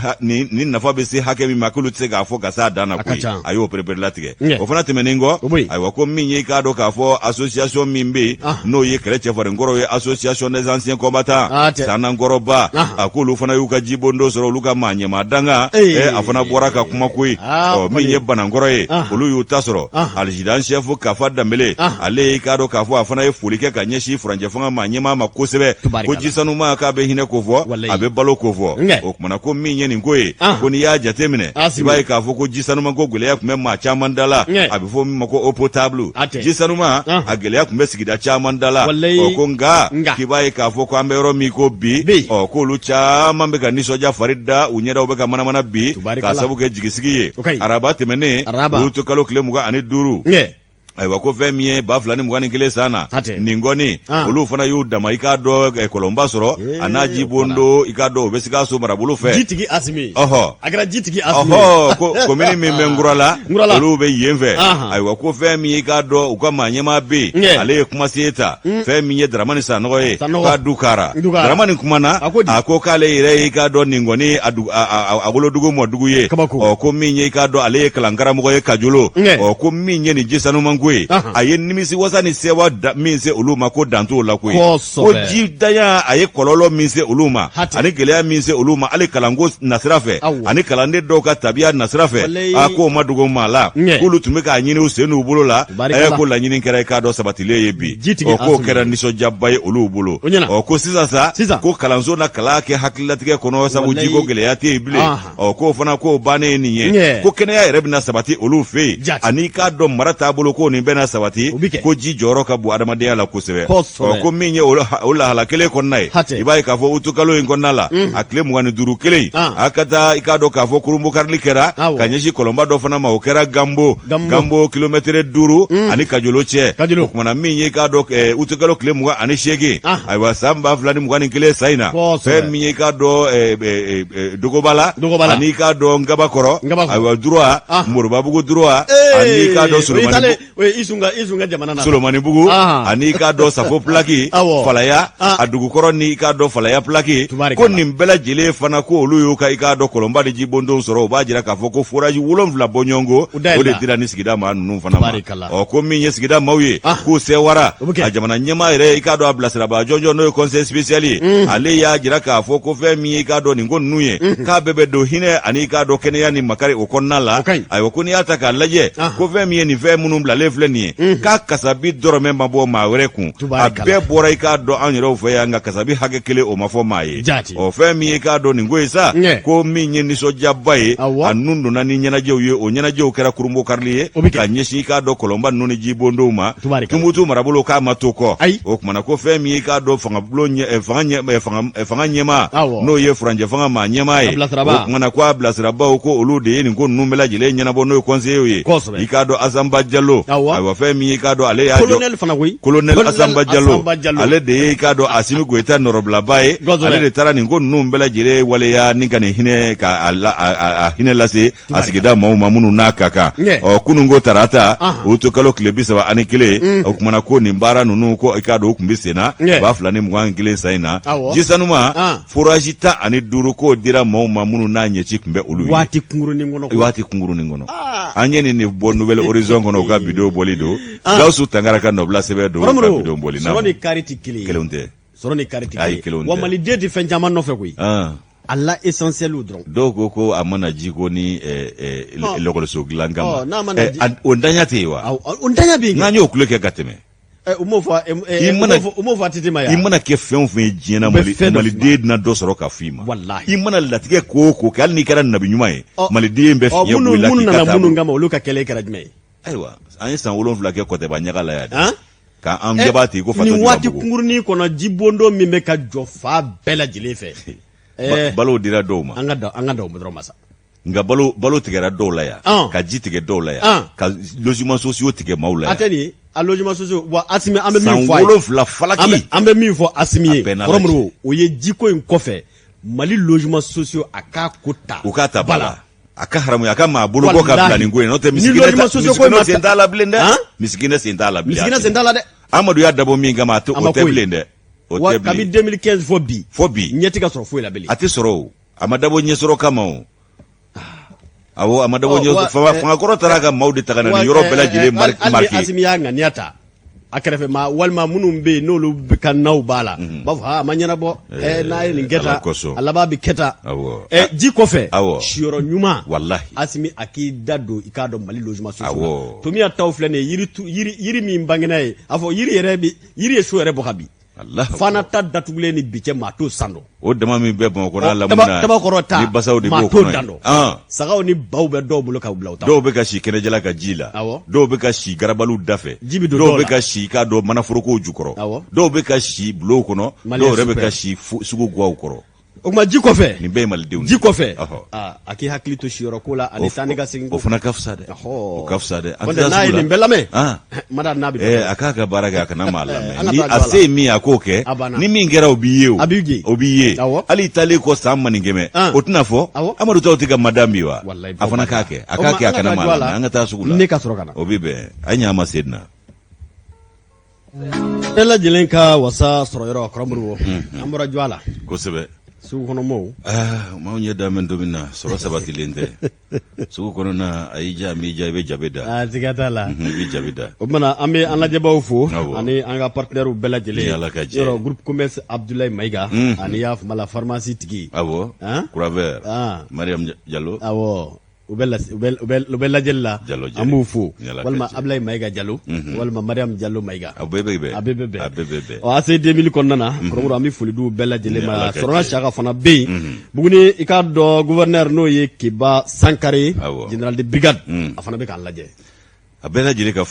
nafa bɛ se hakɛ min ma k'olu tɛ se k'a fɔ ka se dana koyi a y'o perepere latigɛ o fana tɛmɛnen kɔ ayiwa ko min ye i k'a dɔn k'a fɔ association min bɛ yen n'o ye kɛlɛ cɛfarinkɔrɔ ye association des anciens combattants Sanankɔrɔba a k'olu fana y'u ka jibondo sɔrɔ olu ka maa ɲɛmaa danga a fana bɔra ka kuma koyi min ye Banankɔrɔ ye olu y'u ta sɔrɔ adjudant chef Kafa Danbele ale ye i k'a dɔn k'a fɔ a fana ye foli kɛ ka ɲɛsin furancɛ fanga maa ɲɛmaa ma kosɛbɛ ko ji sanuma k'a bɛ hinɛ ko fɔ a bɛ balo ko fɔ o kumana ko min ye nin ko ye ko n'i y'a jateminɛ i b'a ye k'a fɔ ko ji sanuma ko gɛlɛya tun bɛ maa caman da la a bɛ fɔ min ma ko eau potable ji sanuma a gɛlɛya tun bɛ sigida caman da la ko nka k'i b'a ye k'a fɔ ko an bɛ yɔrɔ min ko bi k'olu caman bɛ ka nisɔndiya fari da u ɲɛdaw bɛ ka manamana bi k'a sababu kɛ jigisigi ye araba tɛmɛnen olu to kalo tile 25 ayiwa ko fɛn min ye 2021 san na nin kɔni olu fana y'u dama i k'a dɔn kɔlɔnba sɔrɔ a n'a ji bondo i k'a dɔn o bɛ Sikaso marabolo fɛ jitigi Asimi a kɛra jitigi Asimi ko commune min bɛ Ngurala olu bɛ yen fɛ ayiwa ko fɛn min ye i k'a dɔn u ka maa ɲɛmaa bɛ yen ale ye kumasen ta fɛn min ye Daramani Sanɔgɔ ye k'a du kara Daramani kumana a ko k'ale yɛrɛ ye i k'a dɔn nin kɔni a wolodugu mɔdugu ye ko min ye i k'a dɔn ale ye kalankaramɔgɔ ye Kajolo ko min ye nin ji sanuman a ye nimisi wasa ni sewa min se olu ma ko dan t'o la koyi ko ji danya a ye kɔlɔlɔ min se olu ma ani gɛlɛya min se olu ma hali kalanko nasira fɛ ani kalanden dɔw ka tabiya nasira fɛ a k'o ma dogo maa la k'olu tun bɛ k'a ɲini u sen n'u bolo la ko laɲini kɛra i k'a dɔn sabatilen ye bi k'o kɛra nisɔndiyaba ye olu bolo ko sisan sa ko kalanso na kalan kɛ hakililatigɛ kɔnɔ sabu jiko gɛlɛya tɛ yen bilen k'o fana k'o bannen ye nin ye ko kɛnɛya yɛrɛ bɛna sabati olu fɛ yen ani k'a dɔn mara taabolo ko nin bɛna sabati ko ji jɔyɔrɔ ka bon adamadenya la kosɛbɛ ko min ye o lahala kelen kɔnɔna ye i b'a ye k'a fɔ utukalo in kɔnɔna la a tile 25 kelen a ka taa i k'a dɔn k'a fɔ kurunbo karili kɛra ka ɲɛsin kɔlɔnba dɔ fana ma o kɛra Gambo kilomɛtɛrɛ 5 ani Kajolo cɛ o kumana min ye i k'a dɔn utukalo tile 28 ayiwa san 2021 sa in na fɛn min ye i k'a dɔn Dogobala ani i k'a dɔn Ngabakɔrɔ ayiwa Droit Moribabugu Droit ani i k'a dɔn Solomani isunga jamana na Solomani bugu ani ka do safo plaki falaya adugukoro ni ka do falaya plaki ko nin bela jele fana ko olu yo ka ika do kolomba de jibondo soro ba jira ka foko forage wolonfla bonyongo o de dira ni sigida ma nunu fana ma o ko min ye sigida mawye ko se wara a jamana nyema ire ika do ablasira ba jonjo no conseil spéciali ale ya jira ka foko fe mi ika do ni ngonu ye ka bebe do hine ani ka do kenya ni makari o konnala ayo ko ni ataka laje ko fe mi ni fe munum bla le fleni ka kasabi doro memba bo ma were kun a be bora ika do an yero fe ya nga kasabi hage kele o mafo maye o fe mi ika do ni ngoisa ko mi nye ni soja baye anundu na ni nyana jew ye o nyana jew kera kurumbo karliye ka nyeshi ika do kolomba nuni jibondo ma tumutu marabulo ka matoko o kuma na ko fe mi ika do fanga blonye fanga nyema no ye franje fanga ma nyema ye o kuma na kwa blasra ba ko olude ni ko numela jile nyana bo no conseil ye ika do Azamba Diallo ayo fe mi ika do ale ya colonel Azamba Diallo ale de ika do Asimi Goita norobla baye ale de tara ni ko numbela jile wale ya ninkane hine ka ala hine lase asigida mamunu nakaka o kunungo tarata utokalo klebisa wa anikile o kumana ko ni mbara nunu ko ika do kumbisena ba fulani mwangile saina jisanuma forajita ani duru ko dira mamunu na nyechi kumbe ulu wati kunguru ningono anyeni ni bon nouvelle horizon kono ka video bolido gausu tangara ka nobla sebe do ka video boli na soroni kariti kili kelonte soroni kariti kili wa mali de fen jama no fe koy alla essentiel udron dogo ko amana jiko ni lokolo so glangama ondanya tewa ondanya bi nganyo kuleke gateme umo fa titima ya imana ke fen jina mali de na do soro ka fima wallahi imana latige ko kal ni kara nabi nyuma ye mali de mbe fiye ko la ki kata munu ngama uluka kele kara jme aywa an san wolon fla ke ko te ba nyaga la ya ka am jabati ko fato ni wati kungurni kono jibondo mi me ka jofa bela jilefe balo dira doma anga do mo masa nga balo tigera do la ya ka jitige do la ya ka logement sociaux tige maula atani a logement sociaux wa asimi ambe mi fo wolo fla falaki ambe mi fo asimi romro o ye jiko en kofe mali logement sociaux aka kota ukata bala aka haramu aka ma bulu ko ka plani ngwe no te misikina sendala blende misikina sendala de Amadou ya dabo mi ngama to o te blende o te blende kabi 2015 fobi nyeti ka soro fo la beli ati soro amadabo nye soro kama o awo amadabo nye fanga koro taraga maudi tagana ni yoro bela jile marki asimi ya nganiata akarefe ma walma munumbe nolu kanaw bala bafa manyana bo na ni ngeta alaba bi keta ji kofe shioro nyuma wallahi asimi akidado ikado mali logement social to mi ataw flene yiri mi mbangene afo yiri yerebi yiri esho yere bo habi Allah fana ta datugle ni biche mato sando o dama mi be bon ko la muna ni basaw di bo ko sagaw ni bawbe do bulo ka blawta do be ka shi kene jala ka jila do be ka shi garabalu dafe do be ka shi ka do manafuro ko jukoro do be ka shi bulo kono do rebe ka shi sugu gwa ukoro o ma jiko fe ni be mal dewn jiko fe aki hakli to shiro kola ani taniga singo o funa kafsade o kafsade anta na ni mbelame mada nabi akaka baraga kana malame ni ase mi akoke ni mingera obiye ali tali ko samma ni ngeme o tunafo amadu tawtiga madambi wa afana kake akake akana malame anga tasugula ne ka sorokana obibe anya masedna ela jelenka wasa soroyoro kromru amura jwala ko sebe sugu kono mo ma onye da men domina soro sabati lende sugu kono na ayija mi jabe jabeda tigatala bi jabeda o mana ambe an la jabaw fo ani anga partenaire bela jele yoro groupe commerce Abdoulaye Maiga ani yaf mala pharmacie tigi awo Curaver Mariam Diallo awo ubella jella amu fu walma Abdoulaye Maiga Diallo walma Mariam Diallo Maiga abebe o ase 2000 konnana promo ami fuli du bella jelle ma sorona chaka fana be buguni ikado gouverneur no ye Kiba Sankare général de brigade afana be kan laje abela jele ka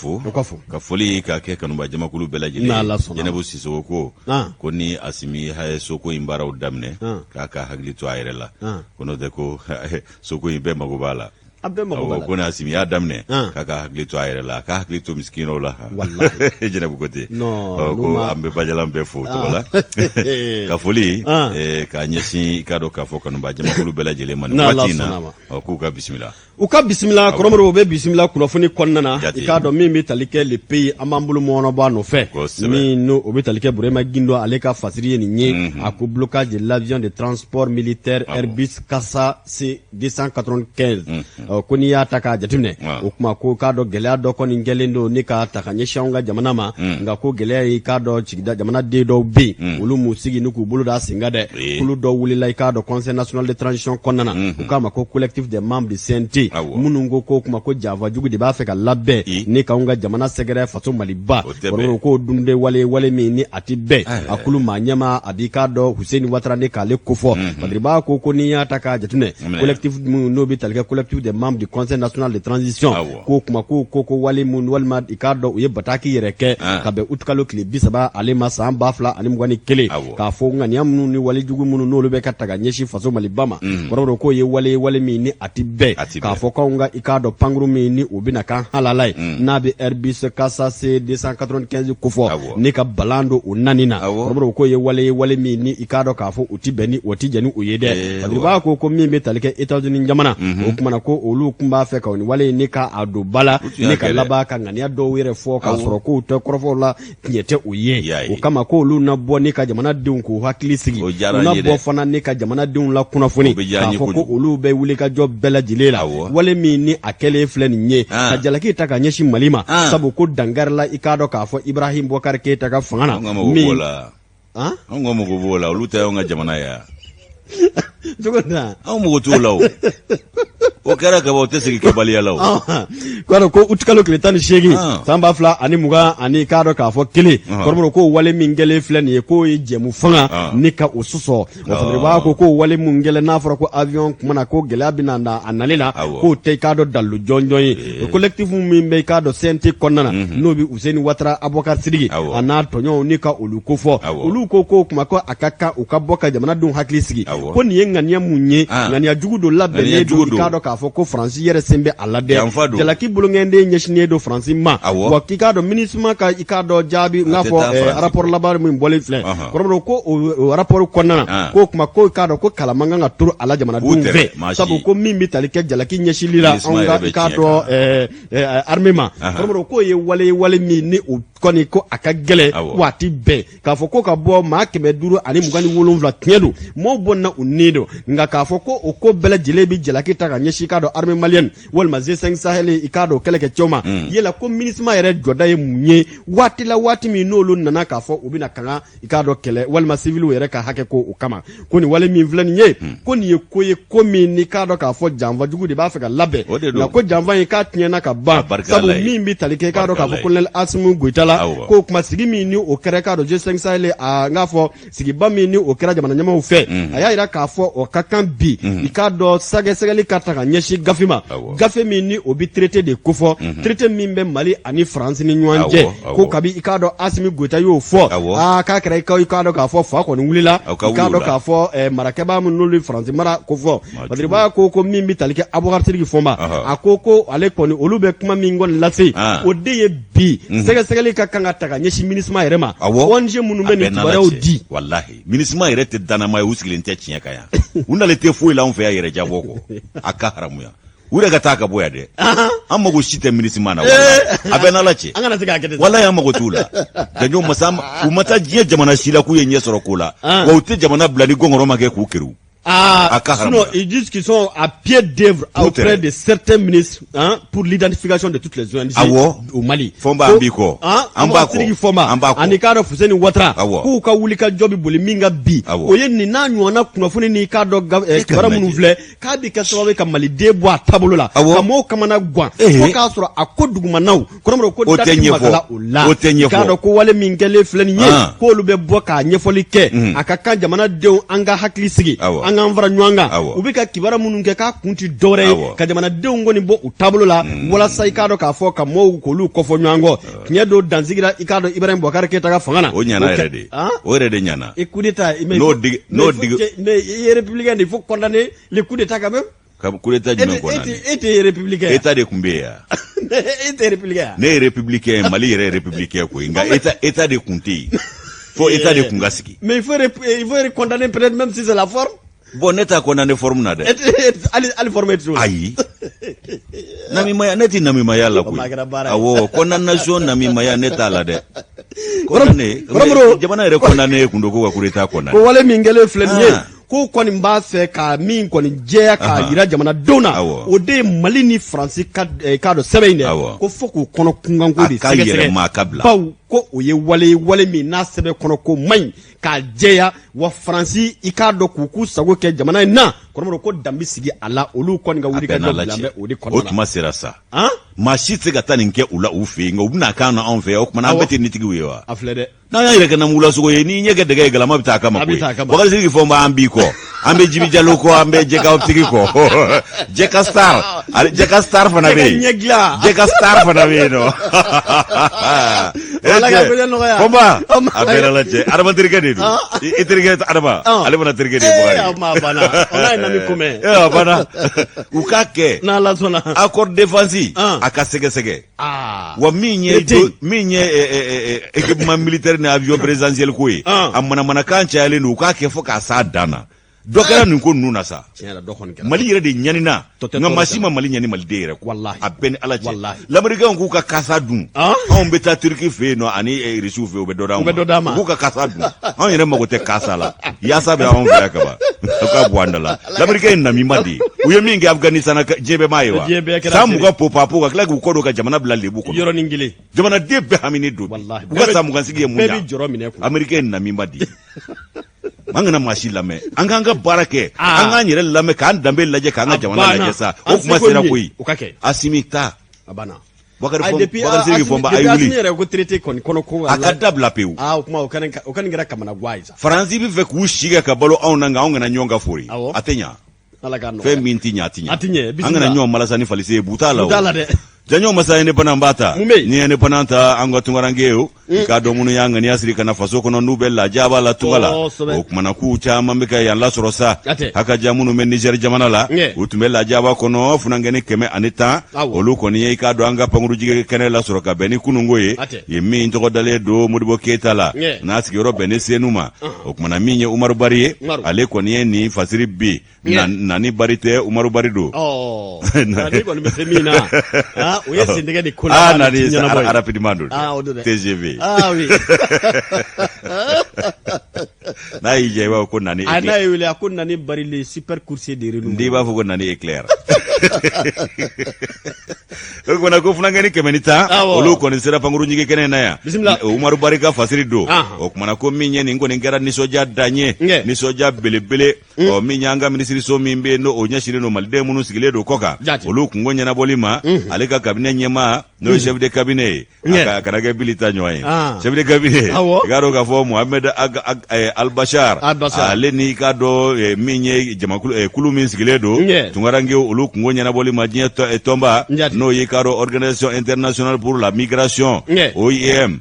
foli ka ke kanumba jamakulu bela jele jenebu sisoko ko ni asimi haye soko imbara udamne ka hagli to ayrela kono de ko soko imbe magobala ko na simi ya damne kaka hakili to ayre la ka hakili to miskino la wallahi jina bukote ko ambe bajalam be fo to wala ka foli ka nyesi ka do ka fo kanu ba jama kulu bela jele man watina ko ka bismillah u ka bismillah koromoro be bismillah kunafoni konnana ikado min be talike le pays amambulu mono ba no fe min no o be talike burema gindo ale ka fasiri ni nye aku blocage de l'avion de transport militaire Airbus Kasa C295 koni ya taka jatumne o kuma ko kado gelea do koni ngelendo ni ka taka nyeshanga jamana ma nga ko gelea ikado chigida jamana de do bi ulu musigi nuku bulu da singade kulu do wulila ikado Conseil national de transition konnana o kama ko collectif des membres du CNT munungo ko kuma ko java jugu de ba fe ka labbe ni ka unga jamana segere fato maliba ko dunde wale mi ni atibe akulu manyama adika do Hussein Ouattara ne kale kofo padriba ko ni ya taka jatune collectif no bi talika collectif des membres du Conseil national de transition ko kuma ko wale mun walma ikado uye bataki yereke kabe utkalo kli bisaba alema samba fla alim gwani kele ka fo ngani amnu ni wale jugu munu no lube kataga nyeshi faso malibama ko ye wale mi ni atibe ka fo konga ikado pangru mi ni ubina kan halalai nabi Airbus Kasa C295 kofo ni ka balando unanina ko ye wale mi ni ikado ka fo utibeni otijani uyede padriba ko mi be talike États-Unis jamana o kuma na ko olu kumba fe ka ni wale ni ka ado bala ni ka laba ka ngani ado wire fo ka soro ko te krofo la tiete uye o kama ko olu na bo ni ka jamana deun ko hakili sigi na bo fana ni ka jamana deun la kuna foni ka fo ko olu be wuli ka job bela jilela wale mi ni akele flen nye ka jalaki ta ka nyeshi malima sabu ko dangarla ikado ka fo Ibrahim Boubacar Keita ka fangana mi ngomo go bola olu ta nga jamana ya jogonda mo to law o kara ka bote sigi kabali law kwaro ko utkalo kletani shegi samba fla ani muga ani kado ka fo kili kormo ko wale mingele flani ko jemu fanga nika ususo o fadriba ko wale mungele na fara ko avion kuma ko gele abinanda analila ko te kado dalu jonjoyi collectif mimbe kado senti konnana no bi Hussein Ouattara Aboubacar Sidiki ana tonyo nika uluko fo uluko ko kuma ko akaka ukaboka jamana dun hakili sigi ko ni ngania munye ngania jugudo labbe ne do kado ka fo ko France yere sembe alade jala ki bulungende nyeshine do France ma wa kikado ministre ka ikado jabi ngafo rapport labar mu mbole fle ko rapport konnana ko kuma ko kado ko kala manga ngaturu ala jamana dunve sabu ko mimbi talike jala ki nyeshilila onga ikado armema ko ye wale mi ni koni ko akagele wati be ka fo ko ka bo ma keme duru ani mugani wolonvla tiedu mo bonna unido nga ka fo ko o ko bela jilebi jalaki ta ka nyeshi kado armée malienne wal ma Z5 Sahel ikado keleke choma yela ko ministre yere joda ye munye wati la wati mi no lo nana ka fo ubina kanga ikado kele wal ma civil yere ka hake ko ukama koni wale mi vlani nye koni ye koye komi ni kado ka fo janva jugu de ba fa ka labe na ko janva ye ka tiena ka ba sabu mi mbi talike kado ka fo kolonel Assimi Goïta ko kuma sigi mi ni o kere kado Z5 Sahel a ngafo sigi ba mi ni o kera jamana nyama o fe aya ira ka fo o kakan bi ikado sage kata ka nyeshi gafima gafe mi ni obi traité de kofo traité mimbe Mali ani France ni nyanje ko kabi ikado Assimi Goïta yo fo ka kere ikado ka fo fa ko ni wulila ikado ka fo marakeba mu no France mara ko fo badriba ko mimbi talike Aboubacar Sidiki fomba akoko ale ko ni olube kuma mingon lasi o de bi sage ka kanga taka nyeshi ministre yere ma onje munumbe ni tibara odi wallahi ministre yere te dana mai usigile nte chinyaka ya unale te fo ila on fe yere jabo ko aka haramu ya ure ga taka boya de amma go shite ministre mana wallahi abena lache angana tika kete wallahi amma go tula danyo masam umata jiye jamana shila ku yenye soro kula wa uti jamana blani gongoro make ku kiru sinon, ils disent qu'ils sont à pied d'œuvre auprès de certains ministres pour l'identification de toutes les ONG au Mali. Fomba ambiko. Ambako. Anikado Hussein Ouattara. Ku ka wulika jobi boli minga bi. Oye ni na nyona kunafuni ni kado bara munuvle ka bi ka sababe ka Mali debo tabolo la. Kamo kamana gwa. Ko ka soro akoduguma naw. Konomro ko dati magala ola. Kado ko wale mingele fleni nye. Ko lube boka nyefoli ke. Akaka jamana deu anga hakli sigi. Angamvara nyanga ubika kibara mununke ka kunti dore ka jamana deungo ni bo utablo la wala saikado ka fo ka mo ko lu ko fo nyango nyedo danzigira ikado Ibrahim Boubacar Keita ka fangana o nyana rede o rede nyana et coup d'état no dig les républicains il faut condamner les coups d'état quand même coup d'état jumɛn kɔnɔna e tɛ républicain état de tun bɛ yan e tɛ républicain ne ye républicain Mali yɛrɛ républicain koyi nka état de tun tɛ yen fo état de tun ka sigi mais il faut condamner peut-être même si c'est la forme. Bon ne t'a condamné forme na dɛ ali forme tɛ ayi namimaya ne tɛ namimaya la koyi awɔ condamnation namimaya ne t'a la dɛ condamné jamana yɛrɛ condamné kun do ko ka coup d'état condamné ko wale min kɛlen filɛ nin ye ko kɔni b'a fɛ ka min kɔni jɛya k'a yira jamanadenw na o de ye Mali ni Faransi k'a dɔn sɛbɛn in dɛ ko fo k'o kɔnɔ kunkanko de sɛgɛsɛgɛ baw ko o ye wale min n'a sɛbɛn kɔnɔ ko man ɲi k'a jɛya wa Faransi i k'a dɔn k'u sago kɛ jamana in na kɔrɔmɔdɔ ko dan bɛ sigi a la olu kɔni ka wuli ka jɔ bila bɛ o de kɔnɔ la o tuma sera sa maa si tɛ se ka taa nin kɛ u la u fɛ yen nka u bɛna k'an na anw fɛ yan o tuma an bɛɛ tɛ nitigiw ye wa a filɛ dɛ n'an y'an yɛrɛ kɛ namugulasogo ye ni ɲɛ kɛ dɛgɛ ye galama bɛ taa a kama koyi Bakari Sidiki fɔ n b'an b'i kɔ an bɛ Jibi Jalo kɔ an bɛ Jɛka tigi kɔ Jɛka Star fana bɛ yen Jɛka Star fana bɛ yen nɔ Fɔnba a bɛɛ la cɛ Adama terikɛ de don i terikɛ Adama ale fana terikɛ de ye Bakari a banna u k'a kɛ n'Ala sɔnna accord défense a ka sɛgɛsɛgɛ wa min ye équipement militaire ni avion présidentiel ko ye a manamanakan cayalen don u k'a kɛ fo k'a s'a dan na dɔ kɛra nin ko ninnu na sa Mali yɛrɛ de ɲanina nka maa si ma Mali ɲani Maliden yɛrɛ kɔ a bɛɛ ni Ala cɛ l'Américain k'u ka kasa dun anw bɛ taa Turki fɛ yen nɔ ani Rusiw fɛ u bɛ dɔ d'an ma k'u ka kasa dun anw yɛrɛ mago tɛ kasa la yaasa bɛ anw fɛ yan kaban u ka bɔ an da la l'Américain ye namima de ye u ye min kɛ Afganistan diɲɛ bɛɛ m'a ye wa san mugan popapo ka tila k'u kɔ don ka jamana bila lebu kɔnɔ yɔrɔnin kelen jamanaden bɛɛ hamini don u ka san mugan sigi ye mun ye Américain ye namima de ye an kana maa si lamɛn an k'an ka baara kɛ an k'an yɛrɛ lamɛn k'an danbe lajɛ k'an ka jamana lajɛ sa o kuma sera koyi Asimi ta Bakari Sidiki fɔ n ba a ye wuli a ka dabila pewu o ka nin kɛra kamana guwa ye sa Faransi bɛ fɛ k'u si kɛ ka balo anw na nka anw kana ɲɔgɔn ka fori a tɛ ɲɛ fɛn min tɛ ɲɛ a tɛ ɲɛ an kana ɲɔgɔn malasa ni falise ye bu t'a la o janɲɔ masa ye ne bana b'a ta ni ye ne bana ta an ka tungaranke ye o i k'a dɔn minnu y'a ŋaniya siri ka na faso kɔnɔ n'u bɛ laja b'a la tunga la o kumana k'u caman bɛ ka yan lasɔrɔ sa hakaja minnu bɛ Niger jamana la u tun bɛ lajaba kɔnɔ funankɛni 110 olu kɔni ye i k'a dɔn an ka pankurujigɛ kɛnɛ lasɔrɔ ka bɛn ni kununko ye ye min tɔgɔ dalen don Modibo Keyita la n'a sigiyɔrɔ bɛn ne Senu ma o kumana min ye Umaru Bari ye ale kɔni ye nin fasiri bi nani Bari tɛ Umaru Bari don o ye sentɛgɛ de ko la nani rapidement don TGV oui n'a y'i diya i b'a fɔ ko nani a n'a ye wele a ko nani Bari le super coursier de renouveau n'i b'a fɔ ko nani éclair o kumana ko funankɛni 110 olu kɔni sera pankurunjigi kɛnɛ na yan Umaru Bari ka fasiri don o kumana ko min ye nin kɔni kɛra nisɔndiya dan ye nisɔndiya belebele min y'an ka minisiriso min bɛ yen n'o ɲɛsinnen don Maliden minnu sigilen don kɔ kan olu kungo ɲɛnabɔli ma ale ka cabinet ɲɛmaa n'o ye chef de cabinet ye a kana kɛ Bilita ɲɔgɔn ye chef de cabinet i k'a dɔn k'a fɔ Mohamed Al-Bashar ale ni k'a dɔn min ye jamakulu min sigilen don tungaranke olu kungo ɲɛnabɔli ma diɲɛ tɔnba n'o ye k'a dɔn Organisation internationale pour la migration OIM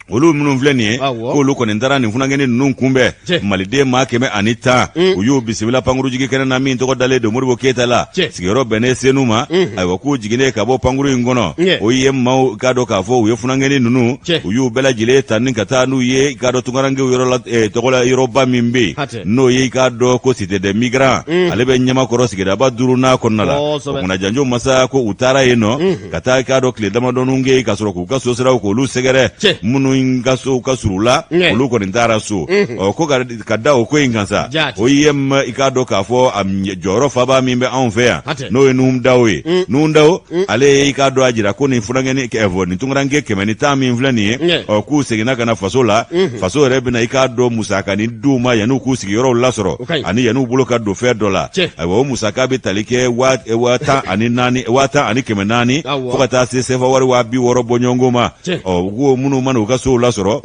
olu minnu filɛ nin ye k'olu kɔni taara nin funankɛni ninnu kunbɛn Maliden maa 110 u y'u bisimila pankurujigi kɛnɛ na min tɔgɔ dalen don Modibo Keyita la sigiyɔrɔ bɛnnen Senu ma ayiwa k'u jiginnen ka bɔ pankuru in kɔnɔ o ye maaw k'a dɔn k'a fɔ u ye funankɛni ninnu u y'u bɛɛ lajɛlen ta ni ka taa n'u ye k'a dɔn tungarankew yɔrɔ la tɔgɔ la yɔrɔba min bɛ yen n'o ye k'a dɔn ko Cité des Migrants ale bɛ Ɲamakɔrɔ sigidaba 5nan kɔnɔna la o kumana janjo masa ko u taara yen nɔ ka taa k'a dɔn tile damadɔnin kɛ ka sɔrɔ k'u ka so siraw k'olu sɛgɛrɛ minnu ka so ka suru la olu kɔni taara so ko ka da o ko in kan sa o ye i k'a dɔn k'a fɔ a jɔyɔrɔ faba min bɛ anw fɛ yan n'o ye Numdaw ye Numdaw ale ye i k'a dɔn a jira ko nin funankɛni nin tungaranke 110 min filɛ nin ye k'u seginna ka na faso la faso yɛrɛ bɛna i k'a dɔn musakani d'u ma yan'u k'u sigiyɔrɔw lasɔrɔ ani yan'u bolo ka don fɛn dɔ la ayiwa o musaka bɛ tali kɛ 10,400 fo ka taa se CFA wari 60,000 bɔ ɲɔgɔn ma ko minnu mana u ka sow lasɔrɔ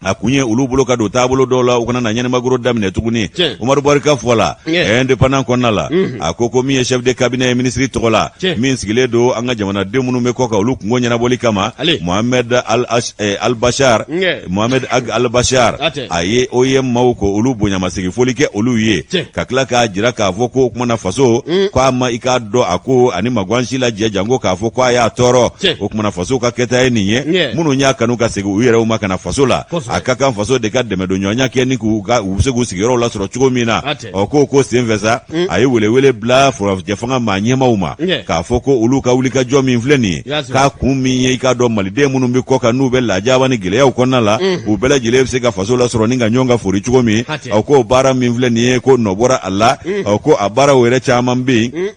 a kunye olu bolo ka do taabolo dɔw la u kana na ɲɛnɛmagoro daminɛ tuguni Umaru Barika fɔla indépendant kɔnɔna la a ko min ye chef de cabinet ministre tɔgɔ la min sigilen do an ka jamanaden minnu bɛ kɔ ka olu kungo ɲɛnabɔli kama Mohamed al-Bashar Mohamed al-Bashar a ye OIM maaw ko olu bonyamasegi foli kɛ olu ye ka tila k'a jira k'a fɔ ko kuma na faso ko a ma i k'a dɔn a ko ani magwansi la jɛ jango k'a fɔ ko a y'a tɔɔrɔ o kumana faso ka kɛta ye nin ye minnu y'a kanu ka segin u yɛrɛw ma kana faso la a ka kan faso de ka dɛmɛ don ɲɔgɔnya kɛ ni u bɛ se k'u sigiyɔrɔw lasɔrɔ cogo min na ko senfɛ sa a ye welewele bila forojɛ fanga maa ɲɛmaw ma k'a fɔ ko olu ka wulikajɔ min filɛ nin ye k'a kun min ye i k'a dɔn maliden minnu bɛ kɔ kan n'u bɛ lajaba ni gɛlɛyaw kɔnɔna la u bɛɛ lajɛlen bɛ se ka faso lasɔrɔ ni ka ɲɔgɔn ka fori cogo min ko baara min filɛ nin ye ko nɔ bɔra a la ko a baaraw yɛrɛ caman bɛ yen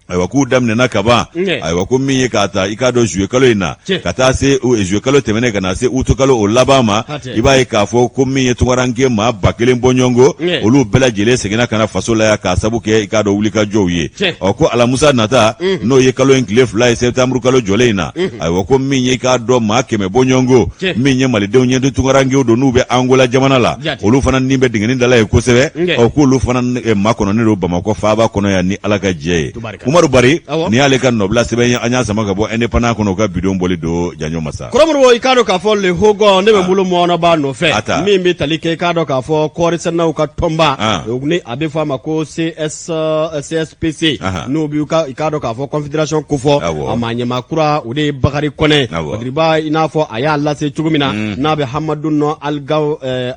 ayiwa k'u daminɛna ka ban ayiwa ko min ye k'a ta i k'a dɔn juillet kalo in na ka taa se juillet kalo tɛmɛnen ka na se août kalo o laban ma i b'a ye k'a fɔ ko min ye tunkaranke maa 1000 bɔ ɲɔngo olu bɛɛ lajɛlen seginna ka na faso la yan k'a sabu kɛ i k'a dɔn wulikajɔw ye ko alamusa nata n'o ye kalo in tile 2 ye septembre kalo jɔlen in na ayiwa ko min ye i k'a dɔn maa 100 bɔ ɲɔngo min ye malidenw ɲɛti tunkarankew don n'u bɛ Angola jamana la olu fana ni bɛ dingɛni dala ye kosɛbɛ k'olu fana maa kɔnɔnen don Bamakɔ faaba kɔnɔ yan ni Ala ka jɛ ye Umaru Bari ni y'ale ka nɔbila sɛbɛn an y'a sama ka bɔ indépendant kɔnɔ ka bidon boli do janyo masa Koromoro i k'a dɔn k'a fɔ le hogon ne bɛ bolo mɔɔnɔ b'a nɔfɛ min bɛ tali kɛ i k'a dɔn k'a fɔ kɔɔrisɛnɛnaw ka tɔnba ni a bɛ fɔ a ma ko CSPC n'o bɛ i k'a dɔn k'a fɔ confédération kofɔ a maa ɲɛmaa kura o de ye Bakari Kɔnɛ Badiriba i n'a fɔ a y'a lase cogo min na n'a bɛ Hamadu nɔ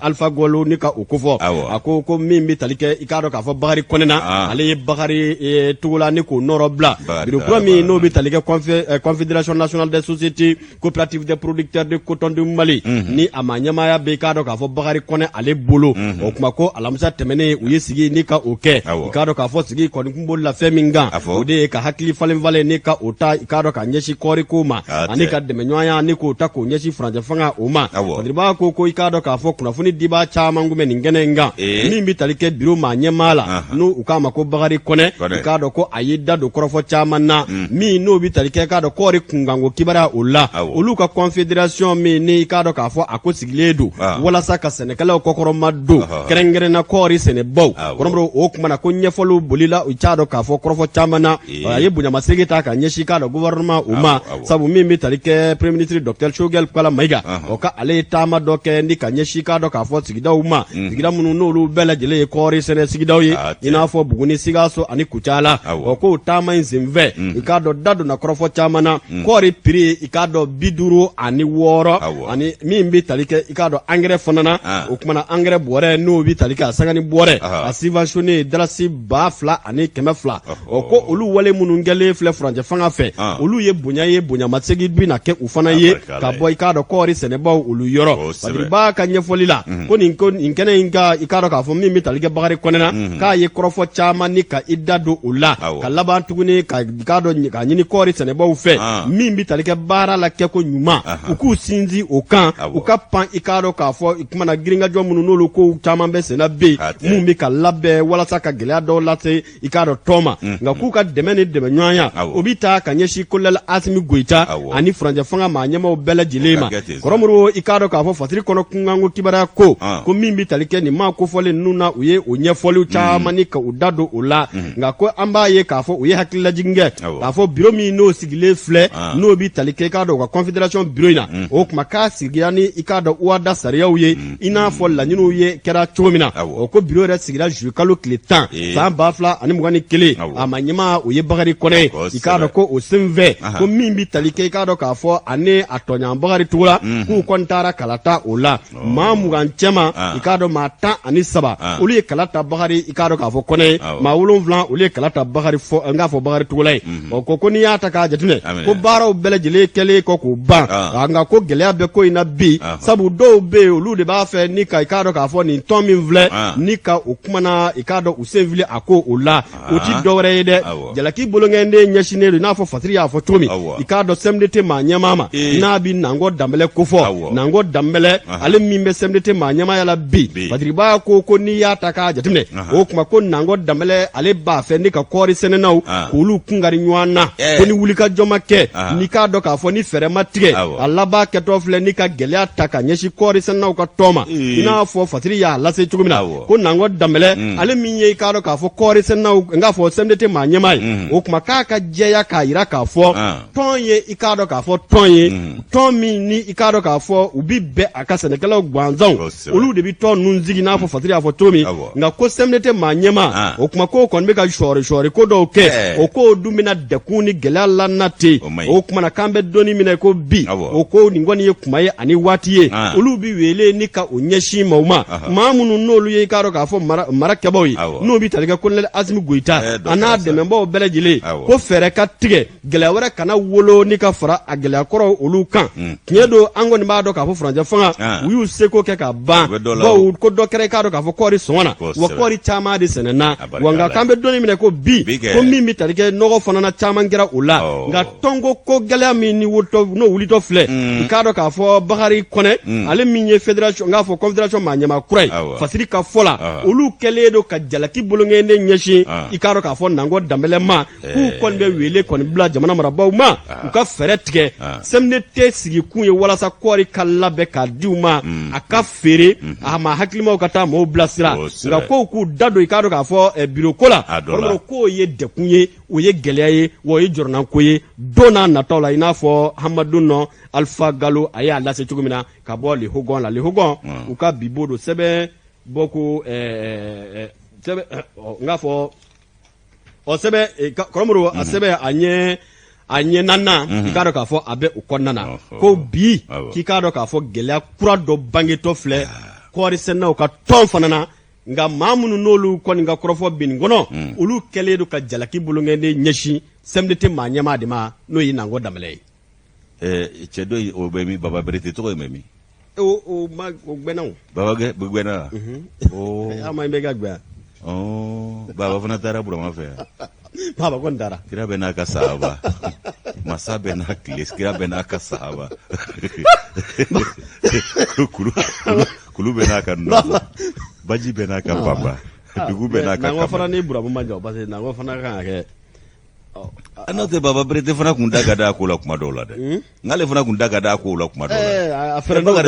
Alpha Golo ni ka o kofɔ a ko min bɛ tali kɛ i k'a dɔn k'a fɔ Bakari Kɔnɛ na ale ye Bakari Togola ni k'o nɔrɔ bila Birokura min n'o bɛ tali kɛ Confédération nationale des sociétés coopératives des producteurs de coton du Mali ni a ma ɲɛmaaya bɛ i k'a dɔn k'a fɔ Bakari Kɔnɛ ale bolo o kuma ko alamisa tɛmɛnen u ye sigi ni ka o kɛ i k'a dɔn k'a fɔ sigi kɔni kun bolo la fɛn min kan o de ye ka hakili falen ni ka o ta i k'a dɔn ka ɲɛsin kɔɔri ko ma ani ka dɛmɛ ɲɔgɔnya ni k'o ta k'o ɲɛsin furancɛ fanga o ma Badiriba ko i k'a dɔn k'a fɔ kunnafoni dibaa caman kun bɛ nin kɛnɛ in kan min bɛ tali kɛ biro maa ɲɛmaa la n'u u k'a ma ko Bakari Kɔnɛ i k'a dɔn ko a y'i da don kɔrɔfɔ caman na min n'o bɛ tali kɛ k'a dɔn kɔɔri kunkanko kibaruya o la olu ka confédération min ni i k'a dɔn k'a fɔ a ko sigilen don walasa ka sɛnɛkɛlaw kɔkɔrɔma don kɛrɛnkɛrɛnna kɔɔri sɛnɛbaw Koromoro o kuma na ko ɲɛfɔliw bolila u c'a dɔn k'a fɔ kɔrɔfɔ caman na a ye bonyamasegin ta ka ɲɛsin k'a dɔn gouvernement o ma sabu min bɛ tali kɛ premier ministre Dr Choguel Kala Mayiga o ka ale ye taama dɔ kɛ ni ka ɲɛsin k'a dɔn k'a fɔ sigidaw ma sigida minnu n'olu bɛɛ lajɛlen ye kɔɔri sɛnɛ sigidaw ye i n'a fɔ Buguni Sikaso ani Kucala k'o taama in senfɛ i k'a dɔn da donna kɔrɔfɔ caman na kɔɔri prix i k'a dɔn 56 ani min bɛ tali kɛ i k'a dɔn engrais fana na o kuma na engrais bɔrɛ n'o bɛ tali kɛ a sangani bɔrɛ a subventionné dalasi 2000 ani 200 ko olu wale minnu kɛlen filɛ furancɛ fanga fɛ olu ye bonyamasegin bɛ na kɛ u fana ye ka bɔ i k'a dɔn kɔɔri sɛnɛbaw olu yɔrɔ Badiriba ka ɲɛfɔli la ko nin kɛnɛ in ka i k'a dɔn k'a fɔ min bɛ tali kɛ Bakari Kɔnɛ na k'a ye kɔrɔfɔ caman ni ka i da don o la ka laban tuguni ka k'a dɔn ka ɲini kɔɔri sɛnɛbaw fɛ min bɛ tali kɛ baara la kɛ ko ɲuman u k'u sinsin o kan u ka pan i k'a dɔn k'a fɔ kuma na girinkajɔ minnu n'olu ko caman bɛ senna bɛ yen mun bɛ ka labɛn walasa ka gɛlɛya dɔw lase i k'a dɔn tɔn ma nka k'u ka dɛmɛ ni dɛmɛ ɲɔgɔnya o bɛ taa ka ɲɛsin Kolonɛli Asimi Goyita ani furancɛ fanga maa ɲɛmaaw bɛɛ lajɛlen ma Koromoro i k'a dɔn k'a fɔ Fasiri kɔnɔ kunkanko kibaruya ko min bɛ tali kɛ nin maa kofɔlen ninnu na u ye o ɲɛfɔliw caman ni ka u da don o la nka ko an b'a ye k'a fɔ u ye hakililajigin kɛ k'a fɔ biro min n'o sigilen filɛ n'o bɛ tali kɛ i k'a dɔn u ka confédération biro in na o kuma k'a sigira ni i k'a dɔn UADA sariyaw ye i n'a fɔ laɲiniw ye kɛra cogo min na ko biro yɛrɛ sigira juillet kalo tile 10 san 2021 a ma ɲɛmaa o ye Bakari Kɔnɛ i k'a dɔn ko o senfɛ ko min bɛ tali kɛ i k'a dɔn k'a fɔ ani a tɔɲɔgɔn Bakari Togola k'u kɔni taara kala ta o la maa 20 cɛman i k'a dɔn maa 13 olu ye kala ta Bakari i k'a dɔn k'a fɔ Kɔnɛ maa 7 olu ye kala ta Bakari fɔ n k'a fɔ Bakari Togola ye ko n'i y'a ta k'a jateminɛ ko baaraw bɛɛ lajɛlen kɛlen kɔ k'o ban nka ko gɛlɛya bɛ ko in na bi sabu dɔw bɛ yen olu de b'a fɛ ni ka i k'a dɔn k'a fɔ nin tɔn min filɛ ni ka o kumana i k'a dɔn u sen fili a ko o la o ti dɔwɛrɛ ye dɛ jalaki bolongɛnden ɲɛsinnen don i n'a fɔ Fasiri y'a fɔ cogo min i k'a dɔn CMDT maa ɲɛmaa ma n'a bɛ Nangɔ Danbɛlɛ kofɔ Nangɔ Danbɛlɛ ale min bɛ CMDT maa ɲɛmaaya la bi Badiriba ko n'i y'a ta k'a jateminɛ o kuma ko Nangɔ Danbɛlɛ ale b'a fɛ ni ka kɔɔri sɛnɛnaw k'olu kungari ɲɔgɔn na ko ni wuli ka jɔ ma kɛ n'i k'a dɔn k'a fɔ ni fɛɛrɛ ma tigɛ a laban kɛtɔ filɛ ni ka gɛlɛya ta ka ɲɛsin kɔɔri sɛnɛnaw ka tɔn ma i n'a fɔ Fatiri y'a lase cogo min na ko Nango Danbɛlɛ ale min ye i k'a dɔn k'a fɔ kɔɔri sɛnɛnaw n k'a fɔ CMDT maa ɲɛmaa ye o tuma k'a ka jɛya k'a yira k'a fɔ tɔn ye i k'a dɔn k'a fɔ tɔn ye tɔn min ni i k'a dɔn k'a fɔ u bi bɛn a ka sɛnɛkɛlaw gansanw olu de bi tɔn ninnu sigi n'a fɔ Fatiri y'a fɔ cogo min nka ko CMDT maa ɲɛmaa o tuma k'o kɔni bɛ ka sɔɔri ko dɔw kɛ o k'o dun bɛna dɛkun ni gɛlɛya lana ten o tuma na k'an bɛ dɔɔni minɛ ko bi o ko nin kɔni ye kuma ye ani waati ye olu bi wele ni ka o ɲɛsin maaw ma maa minnu n'olu ye i k'a dɔn k'a fɔ marakɛbaw ye n'o bi tali kɛ Colonel Asimi Goyita a n'a dɛmɛbaaw bɛɛ lajɛlen ko fɛɛrɛ ka tigɛ gɛlɛya wɛrɛ kana wolo ni ka fara a gɛlɛya kɔrɔ olu kan tiɲɛ don an kɔni b'a dɔn k'a fɔ Furancɛ fanga u y'u seko kɛ ka ban bawo ko dɔ kɛra i k'a dɔn k'a fɔ kɔɔri sɔngɔ na wa kɔɔri caman de sɛnɛna wa nka k'an bɛ dɔɔni minɛ ko bi ko min bi tali kɛ nɔgɔ fana na caman kɛra o la nka tɔnko ko gɛlɛya min ni n'o wulitɔ filɛ i k'a dɔn k'a fɔ Bakari Kɔnɛ ale min ye fédération n k'a fɔ confédération maa ɲɛmaa kura ye Fasiri ka fɔ la olu kɛlen don ka jalaki bolongɛnde ɲɛsin i k'a dɔn k'a fɔ Nango Danbɛlɛ ma k'u kɔni bɛ wele kɔni bila jamana marabaaw ma u ka fɛɛrɛ tigɛ CMDT sigikun ye walasa kɔɔri ka labɛn k'a di u ma a ka feere a ma hakilimaw ka taa maaw bilasira nka kow k'u da don i k'a dɔn k'a fɔ biro ko la k'o ye dɛkun ye o ye gɛlɛya ye wa o ye jɔrɔnako ye don n'a nataw la i n'a fɔ Hamadu nɔ Alpha Gallo a y'a lase cogo min na ka bɔ Le Hogon la Le Hogon u ka bibo don sɛbɛn bɔ ko sɛbɛn n k'a fɔ sɛbɛn Kɔrɔmuru a sɛbɛn a ɲɛ nana i k'a dɔn k'a fɔ a bɛ o kɔnɔna na ko bi k'i k'a dɔn k'a fɔ gɛlɛya kura dɔ bangetɔ filɛ kɔɔri sɛnɛnaw ka tɔn fana na nka maa minnu n'olu kɔni ka kɔrɔfɔ bin nin kɔnɔ olu kɛlen don ka jalaki bolongɛnde ɲɛsin CMDT maa ɲɛmaa de ma n'o ye Nango Danbɛlɛ ye. Cɛ dɔ o bɛ min Baba Berete tɔgɔ ye mɛ min. o gbɛnna o. Baba gbɛnna. a ma bɛ ka gbɛn. Baba fana taara Burama fɛ yan. Baba kɔni taara. Kira bɛ n'a ka sahaba. Masa bɛ n'a tile kira bɛ n'a ka sahaba. Kulu bɛ n'a ka nɔfɛ. Baji bɛ n'a ka baba. Dugu bɛ n'a ka kaba. Nango fana ni Burama ma jɔ parce que Nango fana kan ka kɛ. N'o tɛ Baba Berete fana kun da ka d'a ko la kuma dɔw la dɛ. N'ale fana kun da ka d'a ko la kuma dɔw